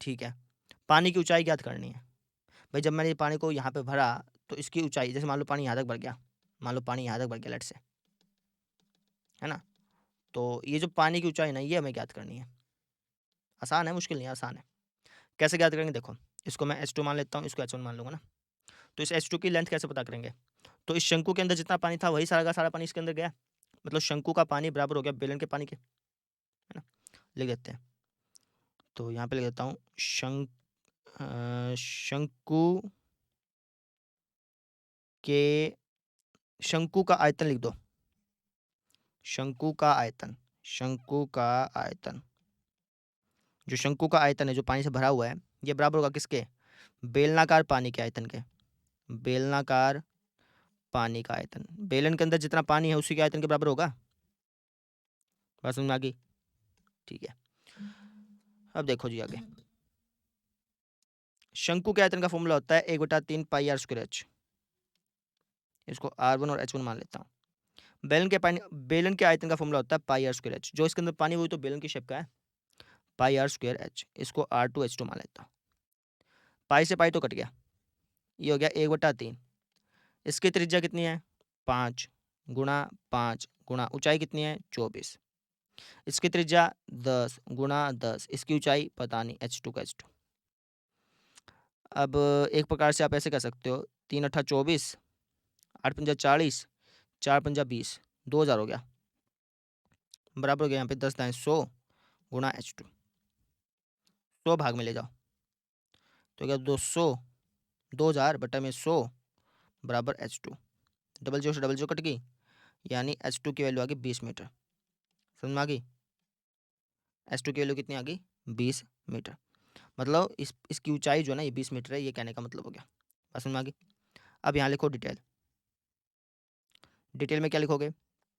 ठीक है, पानी की ऊंचाई ज्ञात करनी है। भाई जब मैंने ये पानी को यहाँ पे भरा तो इसकी ऊंचाई, जैसे मान लो पानी यहाँ तक भर गया, मान लो पानी यहाँ तक भर गया लेट से, है ना, तो ये जो पानी की ऊंचाई ना ये हमें ज्ञात करनी है। आसान है, मुश्किल नहीं है, आसान है। कैसे ज्ञात करेंगे? देखो, इसको मैं H2 मान लेता हूँ, इसको H1 मान लूंगा ना, तो इस H2 की लेंथ कैसे पता करेंगे? तो इस शंकु के अंदर जितना पानी था वही सारा का सारा पानी इसके अंदर गया, मतलब शंकु का पानी बराबर हो गया बेलन के पानी के। लिख देते हैं। तो यहाँ पे लिख देता हूँ शंकु के शंकु का आयतन लिख दो। शंकु का आयतन, शंकु का आयतन, जो शंकु का आयतन है जो पानी से भरा हुआ है, ये बराबर होगा किसके? बेलनाकार पानी के आयतन के। बेलनाकार पानी का आयतन, बेलन के अंदर जितना पानी है उसी के आयतन के बराबर होगा। बात समझ में आ गई? ठीक है, अब देखो जी आगे। शंकु के आयतन का फॉर्मूला होता है 1/3 पाई आर स्क्वायर एच। इसको R1 और H1 मान लेता हूँ। बेलन के आयतन का फॉर्मूला होता है पाई आर स्क्वायर एच। जो इसके अंदर पानी वही तो बेलन की शेप का है, पाई आर स्क्वायर एच। इसको R2H2 मान लेता हूँ। पाई से पाई तो कट गया, ये हो गया 1/3। इसकी त्रिज्या कितनी है? 5 गुणा 5 गुणा ऊंचाई कितनी है? 24। इसकी त्रिज्या 10 गुणा 10, इसकी ऊंचाई पता नहीं, H2 का H2। अब एक प्रकार से आप ऐसे कर सकते हो, 3 अट्ठा 24, 8 पंजा 40, 4 पंजा 20, 2000 हो गया, बराबर हो गया यहाँ पे 10 दाएं 100 गुणा H2। 100 भाग में ले जाओ तो क्या 200, 2000 बटा में 100 बराबर H2। डबल जीरो से डबल जीरो कट गई, यानी H2 की वैल्यू आ गई 20 मीटर। समझ में आ गई? H2 की वैल्यू कितनी आ गई? 20 मीटर। मतलब इसकी ऊंचाई जो है ना ये 20 मीटर है, ये कहने का मतलब हो गया। बात समझ में आ गई? अब यहाँ लिखो डिटेल। डिटेल में क्या लिखोगे?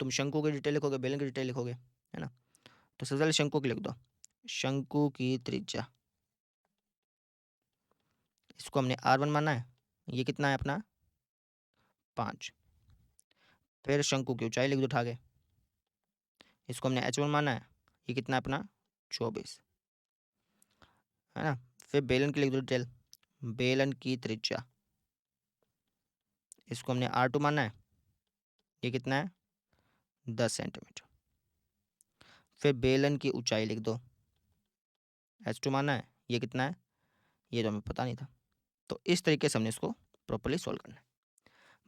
तुम शंकु की डिटेल लिखोगे, बेलन की डिटेल लिखोगे, है ना? तो सबसे पहले शंकु की लिख दो। शंकु की त्रिज्या, इसको हमने R1 माना है, ये कितना है अपना? 5। फिर शंकु की ऊंचाई लिख दो उठा के, इसको हमने H1 माना है, ये कितना है अपना? 24, है ना? फिर बेलन की लिख दो डिटेल। बेलन की त्रिज्या, इसको हमने R2 माना है, ये कितना है? 10 सेंटीमीटर। फिर बेलन की ऊंचाई लिख दो, H2 माना है, ये कितना है? ये तो हमें पता नहीं था। तो इस तरीके से हमने इसको प्रॉपर्ली सॉल्व करना है।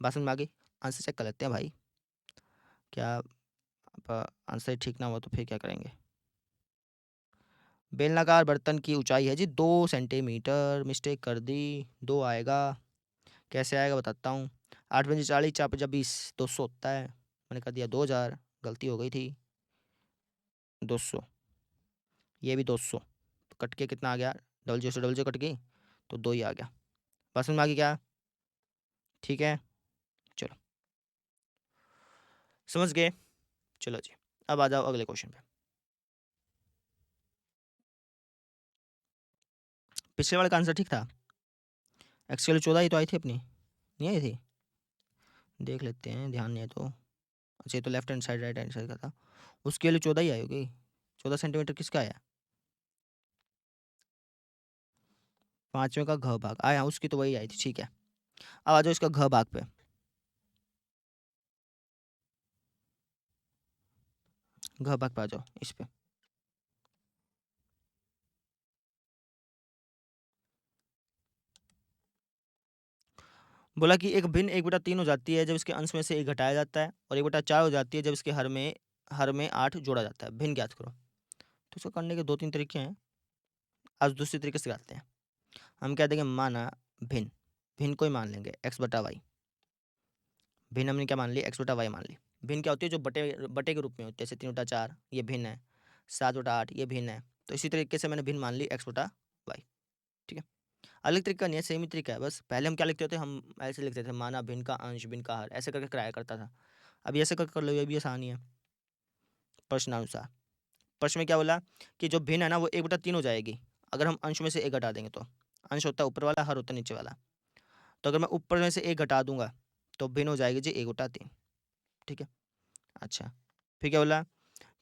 बात समझ में आ गई? आंसर चेक कर लेते हैं भाई, क्या आंसर ठीक ना हुआ तो फिर क्या करेंगे? बेलनाकार बर्तन की ऊंचाई है जी 2 सेंटीमीटर। मिस्टेक कर दी, 2 आएगा। कैसे आएगा बताता हूँ। 8 पंजे 40, 4 पंजा 20, 200 होता है। मैंने कर दिया 2000, गलती हो गई थी। 200, ये भी 200 कट के कितना आ गया? डबल जीरो से डबल जीरो कट गई तो 2 ही आ गया। बस में आ गई क्या? ठीक है, चलो समझ गए। चलो जी, अब आ जाओ अगले क्वेश्चन पे। पिछले वाले का आंसर ठीक था। एक्स 14 ही तो आई थी अपनी, नहीं आई थी? देख लेते हैं, ध्यान नहीं है तो। अच्छा ये तो left hand side right hand side का था, उसके लिए 14 ही आई होगी। 14 सेंटीमीटर किसका आया? 5वें का घ भाग आया, उसकी तो वही आई थी। ठीक है, अब आ जाओ इसका घ भाग पे। घ भाग पे आ जाओ इस पे। बोला कि एक भिन्न 1/3 हो जाती है जब इसके अंश में से 1 घटाया जाता है, और 1/4 हो जाती है जब इसके हर में 8 जोड़ा जाता है। भिन्न ज्ञात करो। तो इसको करने के 2-3 तरीके हैं, आज दूसरी तरीके से करते हैं। हम क्या देंगे? माना भिन्न, भिन्न को ही मान लेंगे x/y। भिन्न हमने क्या मान ली? x/y मान ली। भिन्न क्या होती है? जो बटे बटे के रूप में होती है, जैसे 3/4 ये भिन्न है, 7/8 ये भिन्न है। तो इसी तरीके से मैंने भिन्न मान ली x/y। ठीक है, अलग तरीका नहीं है, सेम ही तरीका है। बस पहले हम क्या लिखते थे? हम ऐसे लिखते थे, माना भिन्न का अंश भिन्न का हर, ऐसे करके कराया करता था। अभी ऐसे कर लो, ये भी आसानी है। प्रश्नानुसार प्रश्न में क्या बोला कि जो भिन्न है ना वो 1/3 हो जाएगी अगर हम अंश में से 1 घटा देंगे तो। अंश होता है ऊपर वाला, हर होता है नीचे वाला। तो अगर मैं ऊपर में से 1 घटा दूंगा तो भिन्न हो जाएगी जी 1/3। ठीक है, अच्छा फिर क्या बोला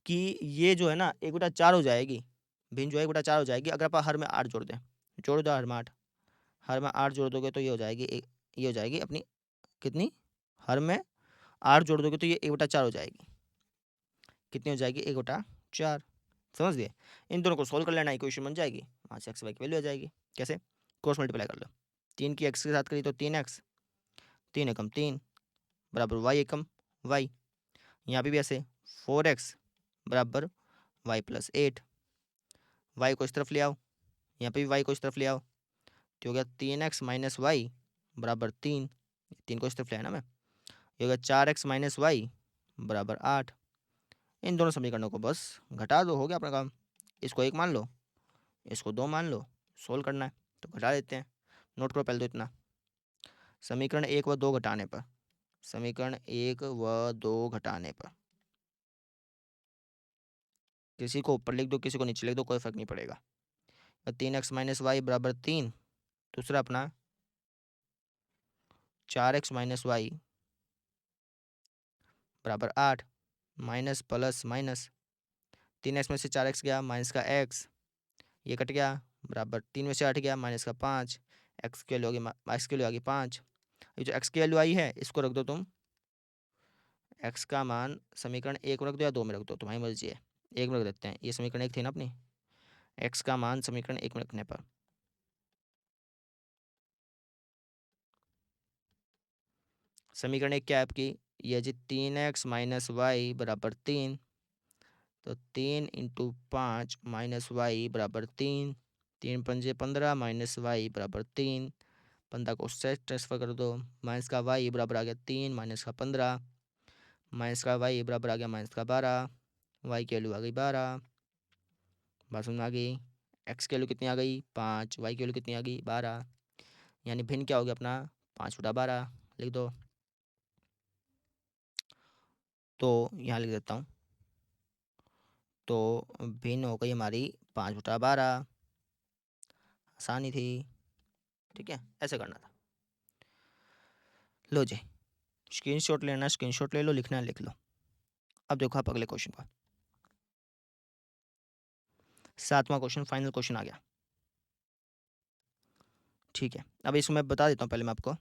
कि ये जो है ना 1/4 हो जाएगी, भिन्न जो है 1/4 हो जाएगी अगर आप हर में 8 जोड़ दें। जोड़ दो हर में 8, हर में 8 जोड़ दोगे तो ये हो जाएगी ये हो जाएगी अपनी कितनी? हर में 8 जोड़ दोगे तो ये 1/4 हो जाएगी। कितनी हो जाएगी? 1/4। समझ गए? इन दोनों को सोल्व कर लेना, इक्वेशन बन जाएगी, वहाँ से एक्स वाई की वैल्यू आ जाएगी। कैसे? क्रॉस मल्टीप्लाई कर लो। 3 की एक्स के साथ करी तो 3x, 3 एकम 3 बराबर वाई एकम वाई। यहाँ पे भी ऐसे 4x बराबर वाई प्लस 8। वाई को इस तरफ ले आओ, यहाँ पे भी वाई को इस तरफ ले आओ, तो हो गया 3x माइनस वाई बराबर 3, 3 को इस तरफ ले आया ना मैं, ये हो गया 4x माइनस वाई बराबर 8। इन दोनों समीकरणों को बस घटा दो, हो गया अपना काम। इसको 1 मान लो, इसको 2 मान लो, सोल्व करना है तो घटा देते हैं। नोट करो पहले तो इतना, समीकरण 1 व 2 घटाने पर, समीकरण 1 व 2 घटाने पर, किसी को ऊपर लिख दो किसी को नीचे लिख दो, कोई फर्क नहीं पड़ेगा। 3x माइनस वाई बराबर 3, दूसरा अपना 4x माइनस वाई बराबर 8, माइनस प्लस माइनस, 3x में से 4x गया, माइनस का x, ये कट गया, बराबर 3 में से 8 गया, माइनस का 5, x की वैल्यू होगी, x की वैल्यू आ गई 5। ये जो x की वैल्यू आई है इसको रख दो तुम, x का मान समीकरण 1 में रख दो या 2 में रख दो, तुम्हारी मर्जी है। 1 में रख देते हैं, ये समीकरण 1 थी ना अपनी, x का मान समीकरण 1 में रखने पर, समीकरण 1 क्या है आपकी, ये जी 3x माइनस वाई बराबर 3, तो 3 इंटू 5 माइनस वाई बराबर 3, 3 पंजे 15 माइनस वाई बराबर 3, 15 को उससे ट्रांसफर कर दो, माइनस का वाई बराबर आ गया 3 माइनस का 15, माइनस का वाई बराबर आ गया माइनस का 12, वाई की वैल्यू आ गई 12, बात समझ में आ गई। एक्स की वैल्यू कितनी आ गई 5, वाई की वैल्यू कितनी आ गई 12, यानी भिन्न क्या हो गया अपना 5/12, लिख दो। तो यहाँ लिख देता हूँ, तो भिन्न हो गई हमारी 5/12, आसानी थी, ठीक है, ऐसे करना था। लो जी, स्क्रीनशॉट लेना स्क्रीनशॉट ले लो, लिखना है लिख लो। अब देखो आप अगले क्वेश्चन का, 7वां क्वेश्चन, फाइनल क्वेश्चन आ गया, ठीक है। अब इसको मैं बता देता हूँ पहले मैं आपको,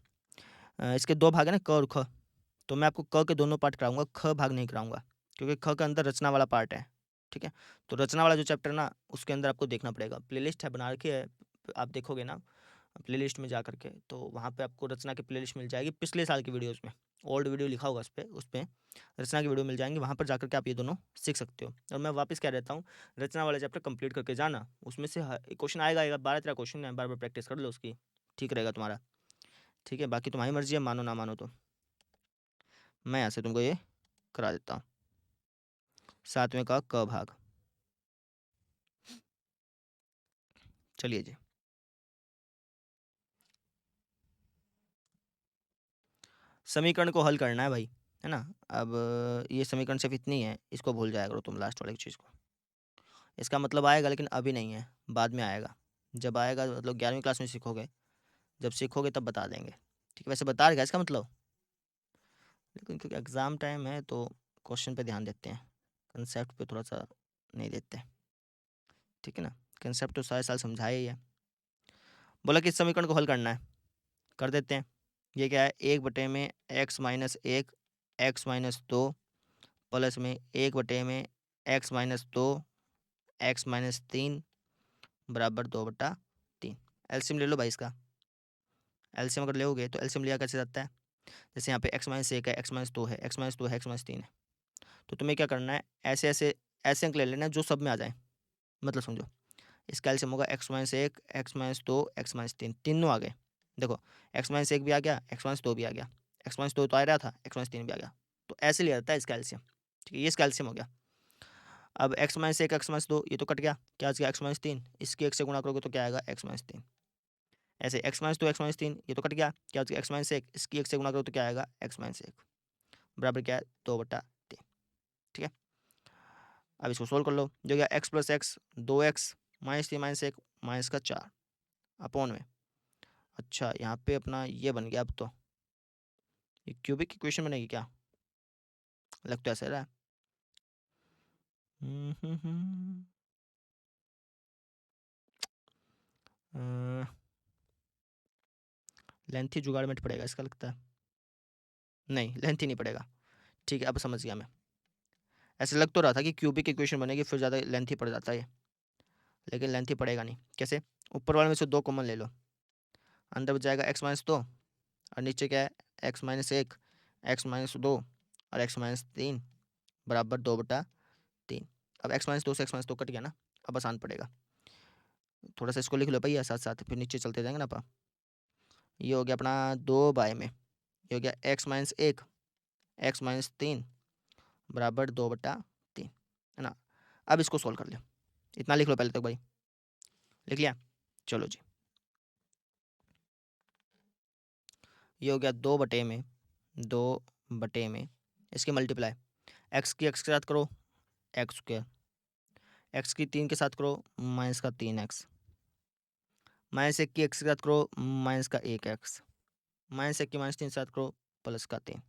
इसके 2 भाग है ना, क और ख, तो मैं आपको क के दोनों पार्ट कराऊंगा, ख भाग नहीं कराऊंगा, क्योंकि ख के अंदर रचना वाला पार्ट है, ठीक है। तो रचना वाला जो चैप्टर ना उसके अंदर आपको देखना पड़ेगा, प्लेलिस्ट है बना रखी है, आप देखोगे ना प्लेलिस्ट में जा करके, तो वहाँ पे आपको रचना की प्लेलिस्ट मिल जाएगी, पिछले साल की वीडियोज़ में ओल्ड वीडियो लिखा होगा उस पर रचना की वीडियो मिल जाएंगी, वहाँ पर जा करके आप ये दोनों सीख सकते हो। और मैं वापस कह देता हूँ, रचना वाला चैप्टर कंप्लीट करके जाना, उसमें से क्वेश्चन आएगा 12-13 क्वेश्चन है, बार बार प्रैक्टिस कर लो उसकी, ठीक रहेगा तुम्हारा, ठीक है। बाकी तुम्हारी मर्जी है, मानो ना मानो, तो मैं यहाँ से तुमको ये करा देता हूँ। 7वें का क भाग, चलिए जी, समीकरण को हल करना है भाई, है ना। अब ये समीकरण सिर्फ इतनी है, इसको भूल जाया करो तुम लास्ट वाली चीज़ को, इसका मतलब आएगा लेकिन अभी नहीं है, बाद में आएगा, जब आएगा मतलब 11वीं क्लास में सीखोगे, जब सीखोगे तब बता देंगे, ठीक है। वैसे बता देगा इसका मतलब, लेकिन क्योंकि एग्ज़ाम टाइम है तो क्वेश्चन पे ध्यान देते हैं, कंसेप्ट पे थोड़ा सा नहीं देते, ठीक है ना। कंसेप्ट तो सारे साल समझाया ही है। बोला कि इस समीकरण को हल करना है, कर देते हैं। ये क्या है, 1/में x-1 x-2 प्लस में 1/में x-2 x-3 बराबर 2/3। एलसीएम ले लो भाई इसका, एलसीएम अगर लोगे तो एलसीएम लिया कैसे जाता है, जैसे यहाँ पे x-1 है, x-2 है, x-2 है, x-3 है, तो तुम्हें क्या करना है, ऐसे ऐसे ऐसे अंक ले लेना है जो सब में आ जाए, मतलब समझो इसका एलसीएम होगा x-1 x-2 x-3, तीनों आ गए, देखो x-1 भी आ गया, x-2 भी आ गया, x-2 तो आ रहा था, x-3 भी आ गया, तो ऐसे लिया जाता है इसका एलसीएम, ठीक है। ये इसका एलसीएम हो गया। अब x-1 x-2 ये तो कट गया, क्या आ गया x-3, इसके 1 से गुणा करोगे तो क्या आएगा x-3, ऐसे x-2 x-3 ये तो कट गया, क्या आ गया x-1 इसकी 1 से गुणा करो तो क्या आएगा x-1 बराबर क्या है 2/3, ठीक है। अब इसको सोल्व कर लो, जो गया x + x 2x -3 -1 -4 अपॉन में, अच्छा यहाँ पे अपना ये बन गया, अब तो ये क्यूबिक इक्वेशन बनेगी क्या, लग तो ऐसा रहा है। लेंथी जुगाड़ में पड़ेगा इसका, लगता है नहीं लेंथी नहीं पड़ेगा, ठीक है। अब समझ गया मैं, ऐसे लग तो रहा था कि क्यूबिक इक्वेशन बनेगी फिर ज़्यादा लेंथी पड़ जाता है, लेकिन लेंथी पड़ेगा नहीं। कैसे, ऊपर वाले में से 2 कॉमन ले लो, अंदर बच जाएगा x-2 और नीचे क्या है x-1 x-2 और x-3 बराबर 2/3। अब x-2 से x-2 कट गया ना, अब आसान पड़ेगा, थोड़ा सा इसको लिख लो भैया साथ साथ, फिर नीचे चलते जाएंगे ना अपन। ये हो गया अपना 2 बाय में, ये हो गया x-1, x-3 बराबर 2/3, है ना। अब इसको सोल्व कर लो, इतना लिख लो पहले तक भाई, लिख लिया। चलो जी, ये हो गया 2/में इसके मल्टीप्लाई, एक्स की एक्स के साथ करो x², एक्स की 3 के साथ करो -3x, -1 की एक्स के साथ करो -1x, -1 की -3 के साथ करो +3।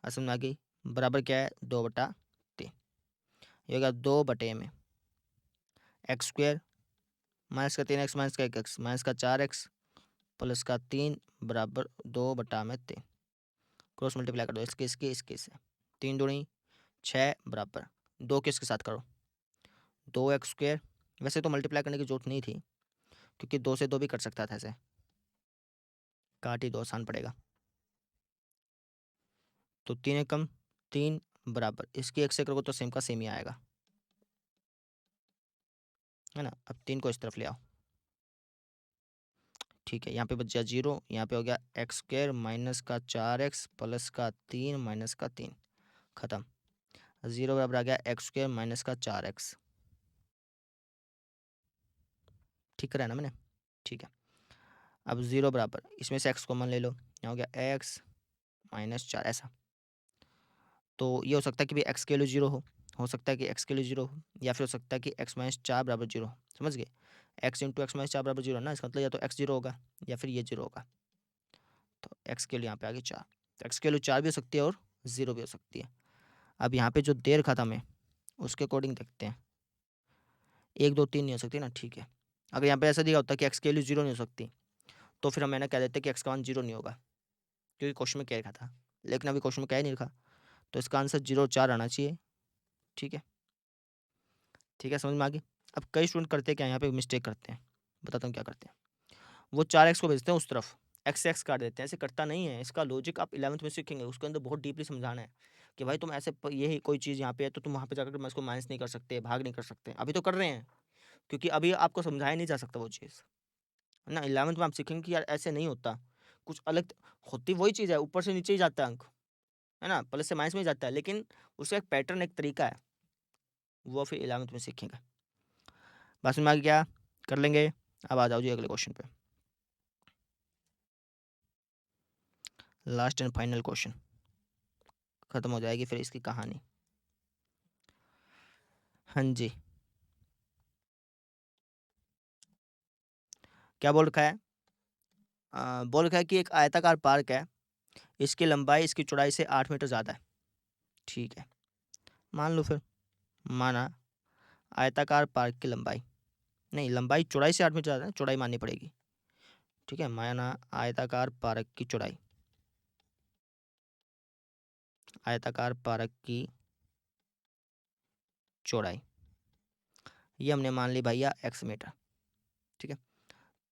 असम में आ गई, बराबर क्या है 2/3। ये हो गया 2/में x² -3x -1x -4x +3 बराबर 2/3। क्रॉस मल्टीप्लाई कर दो इसके से, 3 दूनी 6 बराबर 2 के इसके साथ करो 2x²। वैसे तो मल्टीप्लाई करने की जरूरत नहीं थी, क्योंकि 2 से 2 भी कट सकता था, ऐसे काट ही दो, आसान पड़ेगा। तो 3 कम 3 बराबर इसकी एक से करोगे तो सेम का सेम ही आएगा, है ना। अब 3 को इस तरफ ले आओ, ठीक है। यहाँ पे बच गया 0, यहाँ पे हो गया x² -4x +3 -3, खत्म। 0 बराबर आ गया x² -4x, ठीक करा है ना मैंने, ठीक है। अब 0 बराबर इसमें से x कॉमन ले लो, यहाँ हो गया x -4 ऐसा। तो ये हो सकता है कि भी x के लिए 0 हो सकता है कि x के लिए 0 हो, या फिर हो सकता है कि x -4 बराबर 0 हो, समझ गए। x इंटू x -4 बराबर 0 ना, इसका मतलब या तो x 0 होगा या फिर ये 0 होगा। तो x के लिए यहाँ पे आ गई 4, तो x के लिए 4 भी हो सकती है और 0 भी हो सकती है। अब यहाँ पे जो देर खत्म है उसके अकॉर्डिंग देखते हैं, 1 2 3 नहीं हो सकती ना, ठीक है। अगर यहाँ पे ऐसा दिया होता है कि x के लिए 0 नहीं हो सकती, तो फिर हम मैंने कह देते कि x का मान 0 नहीं होगा, क्योंकि क्वेश्चन में क्या लिखा था। लेकिन अभी क्वेश्चन में क्या ही नहीं लिखा, तो इसका आंसर 0 और 4 आना चाहिए, ठीक है। ठीक है, समझ में आ गई। अब कई स्टूडेंट करते हैं क्या, यहाँ पे मिस्टेक करते हैं, बताता हूँ क्या करते हैं। वो 4x को भेजते हैं उस तरफ, x से x काट देते हैं, ऐसे करता नहीं है। इसका लॉजिक आप 11th में सीखेंगे, उसके अंदर बहुत डीपली समझाना है कि भाई तुम ऐसे यही कोई चीज़ यहाँ पे है तो तुम वहाँ पे जाकर मैं इसको माइनस नहीं कर सकते, भाग नहीं कर सकते। अभी तो कर रहे हैं, क्योंकि अभी आपको समझाया नहीं जा सकता वो चीज़, है ना। 11th में आप सीखेंगे कि यार ऐसे नहीं होता, कुछ अलग होती वही चीज़ है, ऊपर से नीचे ही जाता है अंक, है ना, प्लस से माइनस में ही जाता है, लेकिन उसका एक पैटर्न, एक तरीका है, वो फिर 11th में सीखेंगे। बात समझ में आ गई क्या, कर लेंगे। अब आ जाओ जी अगले क्वेश्चन पे, लास्ट एंड फाइनल क्वेश्चन, खत्म हो जाएगी फिर इसकी कहानी। हाँ जी, क्या बोल रखा है, बोल रखा है कि एक आयताकार पार्क है, इसकी लंबाई इसकी चौड़ाई से 8 मीटर ज़्यादा है, ठीक है। मान लो फिर, माना आयताकार पार्क की लंबाई, नहीं लंबाई चौड़ाई से 8 मीटर ज़्यादा है, चौड़ाई माननी पड़ेगी, ठीक है। माना आयताकार पार्क की चौड़ाई, आयताकार पार्क की चौड़ाई ये हमने मान ली भैया x मीटर, ठीक है।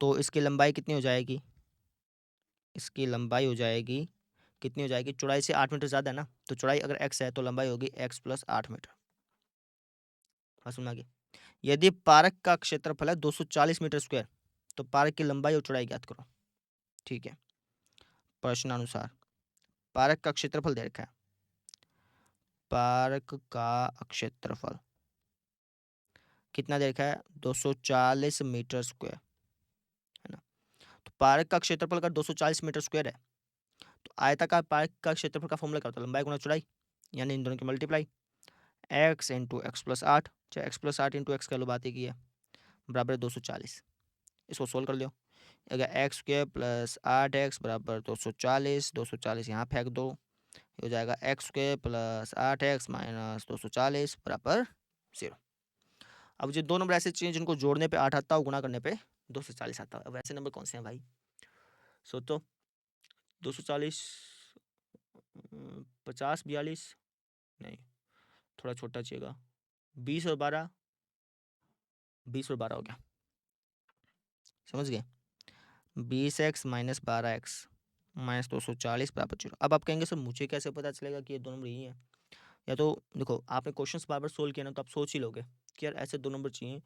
तो इसकी लंबाई कितनी हो जाएगी, इसकी लंबाई हो जाएगी कितनी हो जाएगी, चौड़ाई से 8 मीटर ज़्यादा है ना, तो चौड़ाई अगर x है तो लंबाई होगी x + 8 मीटर। हाँ सुना गया। यदि पार्क का क्षेत्रफल है 240 मीटर स्क्वायर, तो पार्क की लंबाई और चौड़ाई ज्ञात करो, ठीक है। प्रश्नानुसार पार्क का क्षेत्रफल दे रखा है, पार्क का क्षेत्रफल कितना दे रखा है 240 मीटर स्क्वायर, है ना। तो पार्क का क्षेत्रफल अगर 240 मीटर स्क्वायर है, तो आयताकार पार्क का क्षेत्रफल का फॉर्मूला क्या होता है, लंबाई गुणा चौड़ाई, यानी इन दोनों की multiply, x into x plus 8, चाहे x + 8 इंटू एक्स का लो बात एक ही है, बराबर 240। इसको सोल्व कर लो, अगर x² + 8x बराबर 240, 240 यहाँ फेंक दो, हो जाएगा x² + 8x - 240 बराबर 0। अब जो दो नंबर ऐसे चाहिए जिनको जोड़ने पे 8 आता हो, गुणा करने पे 240 आता हो। अब ऐसे नंबर कौन से हैं भाई, सोचो। 240 50 42 नहीं, थोड़ा छोटा चाहिएगा, 20 और 12, 20 और 12 हो गया, समझ गए। 20x - 12x - 240 बराबर 0। अब आप कहेंगे सर मुझे कैसे पता चलेगा कि ये दो नंबर यही है, या तो देखो आपने क्वेश्चंस बार-बार सोल्व किया ना तो आप सोच ही लोगे कि यार ऐसे 2 नंबर चाहिए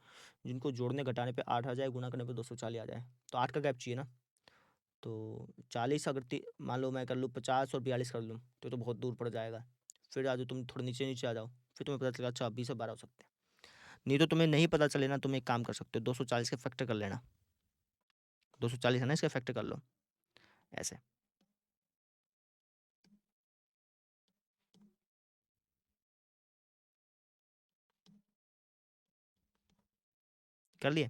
जिनको जोड़ने घटाने पे 8 आ जाए, गुणा करने पे 240 आ जाए। तो 8 का गैप चाहिए ना। तो 40 अगर मान लो मैं कर लूँ 50 और 42 कर लूँ तो बहुत दूर पड़ जाएगा। फिर आ जाओ तुम थोड़ा नीचे आ जाओ, फिर तुम्हें पता चला अच्छा 20 और 12 हो सकते हैं। नहीं तो तुम्हें नहीं पता चले ना, तुम एक काम कर सकते हो 240 के फैक्टर कर लेना। 240 है ना, इसका फैक्टर कर लो ऐसे। कर लिए।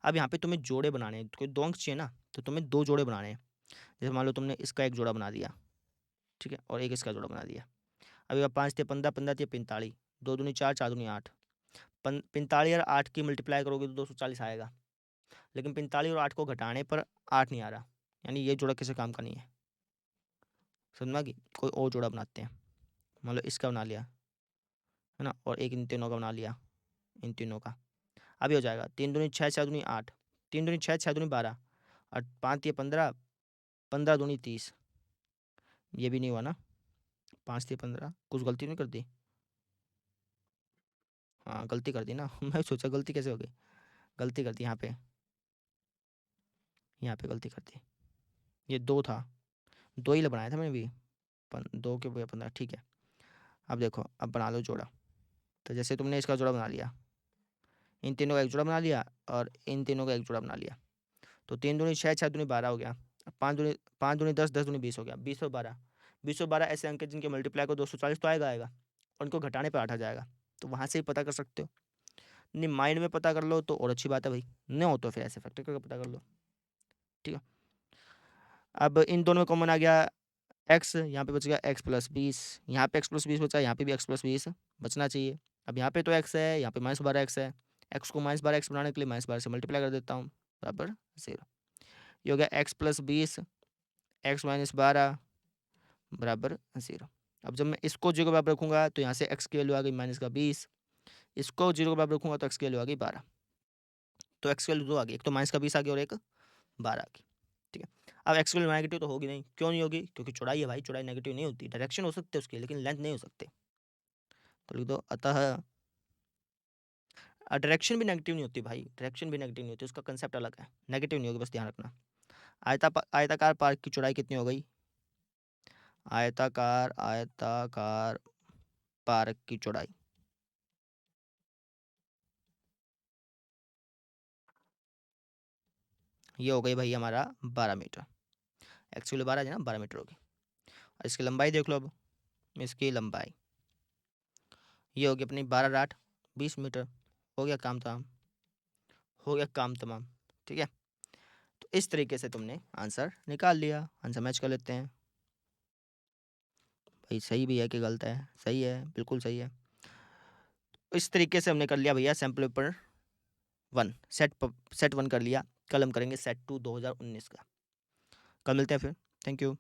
अब यहाँ पे तुम्हें जोड़े बनाने हैं, कोई 2 अंक चाहिए ना, तो तुम्हें 2 जोड़े बनाने हैं। जैसे मान लो तुमने इसका एक जोड़ा बना दिया, ठीक है, और एक इसका जोड़ा बना दिया। अभी 5 थे 15, 15 थे 45, 2 दूनी 4, 4 दूनी 8। 45 और 8 की मल्टीप्लाई करोगे तो 240 आएगा, लेकिन 45 और 8 को घटाने पर 8 नहीं आ रहा, यानी ये जोड़ा किसी काम का नहीं है। समझा कि कोई और जोड़ा बनाते हैं, मान लो इसका बना लिया है ना, और एक इन तीनों का बना लिया, इन तीनों का। अभी हो जाएगा 3 दूनी 6, 6 दूनी 8, 3 दूनी 6, 6 दूनी 12, और 5 ये 15, 15 दूनी 30। ये भी नहीं हुआ ना, 5 थी 15, कुछ गलती नहीं कर दी? हाँ गलती कर दी ना मैं सोचा गलती कैसे हो गई, गलती कर दी यहाँ पे गलती कर दी। ये 2 था, 2 ही बनाया था मैंने भी, 2 के 15, ठीक है। अब देखो अब बना लो जोड़ा। तो जैसे तुमने इसका जोड़ा बना लिया, इन तीनों का एक जोड़ा बना लिया, और इन तीनों का एक जोड़ा बना लिया, तो 3 दूनी 6, 6 दूनी 12 हो गया। 5 दूनी 10, 10 दूनी 20 हो गया। 20 और 12, 20 और 12 ऐसे अंक हैं जिनके मल्टीप्लाई को 240 तो आएगा, और उनको घटाने पर 8 आ जाएगा। तो वहाँ से ही पता कर सकते हो। नहीं माइंड में पता कर लो तो और अच्छी बात है भाई, नहीं हो तो फिर ऐसे फैक्टर करके पता कर लो, ठीक है। अब इन दोनों में कॉमन आ गया एक्स, यहाँ पे बच गया एक्स प्लस 20, यहाँ पे एक्स प्लस 20 बचा, यहाँ पे भी एक्स प्लस 20 बचना चाहिए। अब यहाँ पे तो एक्स है, यहाँ पे -12 एक्स है, एक्स को -12 एक्स बनाने के लिए -12 से मल्टीप्लाई कर देता हूँ, बराबर 0। ये हो गया एक्स प्लस 20 एक्स -12 बराबर 0। अब जब मैं इसको 0 के बराबर रखूँगा तो यहाँ से एक्स की वैल्यू आ गई -20, इसको 0 के बराबर रखूँगा तो एक्स की वैल्यू आ गई 12। तो एक्स की वैल्यू 2 आ गई, एक तो -20 आ गई और एक 12 आ गई, ठीक है। अब एक्स की वैल्यू नेगेटिव तो होगी नहीं, क्यों नहीं होगी? क्योंकि चौड़ाई है भाई, चौड़ाई नेगेटिव नहीं होती, डायरेक्शन हो सकते हैं उसके लेकिन लेंथ नहीं हो सकते। तो लिख दो अतः डायरेक्शन भी नेगेटिव नहीं होती भाई, डायरेक्शन भी नेगेटिव नहीं होती, उसका कंसेप्ट अलग है, नेगेटिव नहीं होगी, बस ध्यान रखना। आयताकार पार्क की चौड़ाई कितनी हो गई? आयताकार पार्क की चौड़ाई ये हो गई भाई हमारा 12 मीटर। एक्स की वैल्यू 12 है ना, 12 मीटर होगी। और इसकी लंबाई देख लो, अब इसकी लंबाई ये होगी अपनी 12 × 20 मीटर। हो गया काम तमाम, हो गया काम तमाम, ठीक है। तो इस तरीके से तुमने आंसर निकाल लिया। आंसर मैच कर लेते हैं भाई, सही भी है कि गलत है? सही है, बिल्कुल सही है। इस तरीके से हमने कर लिया भैया सैम्पल पेपर 1, सेट 1 कर लिया। कल हम करेंगे सेट 2 2019 का। कल मिलते हैं फिर, थैंक यू।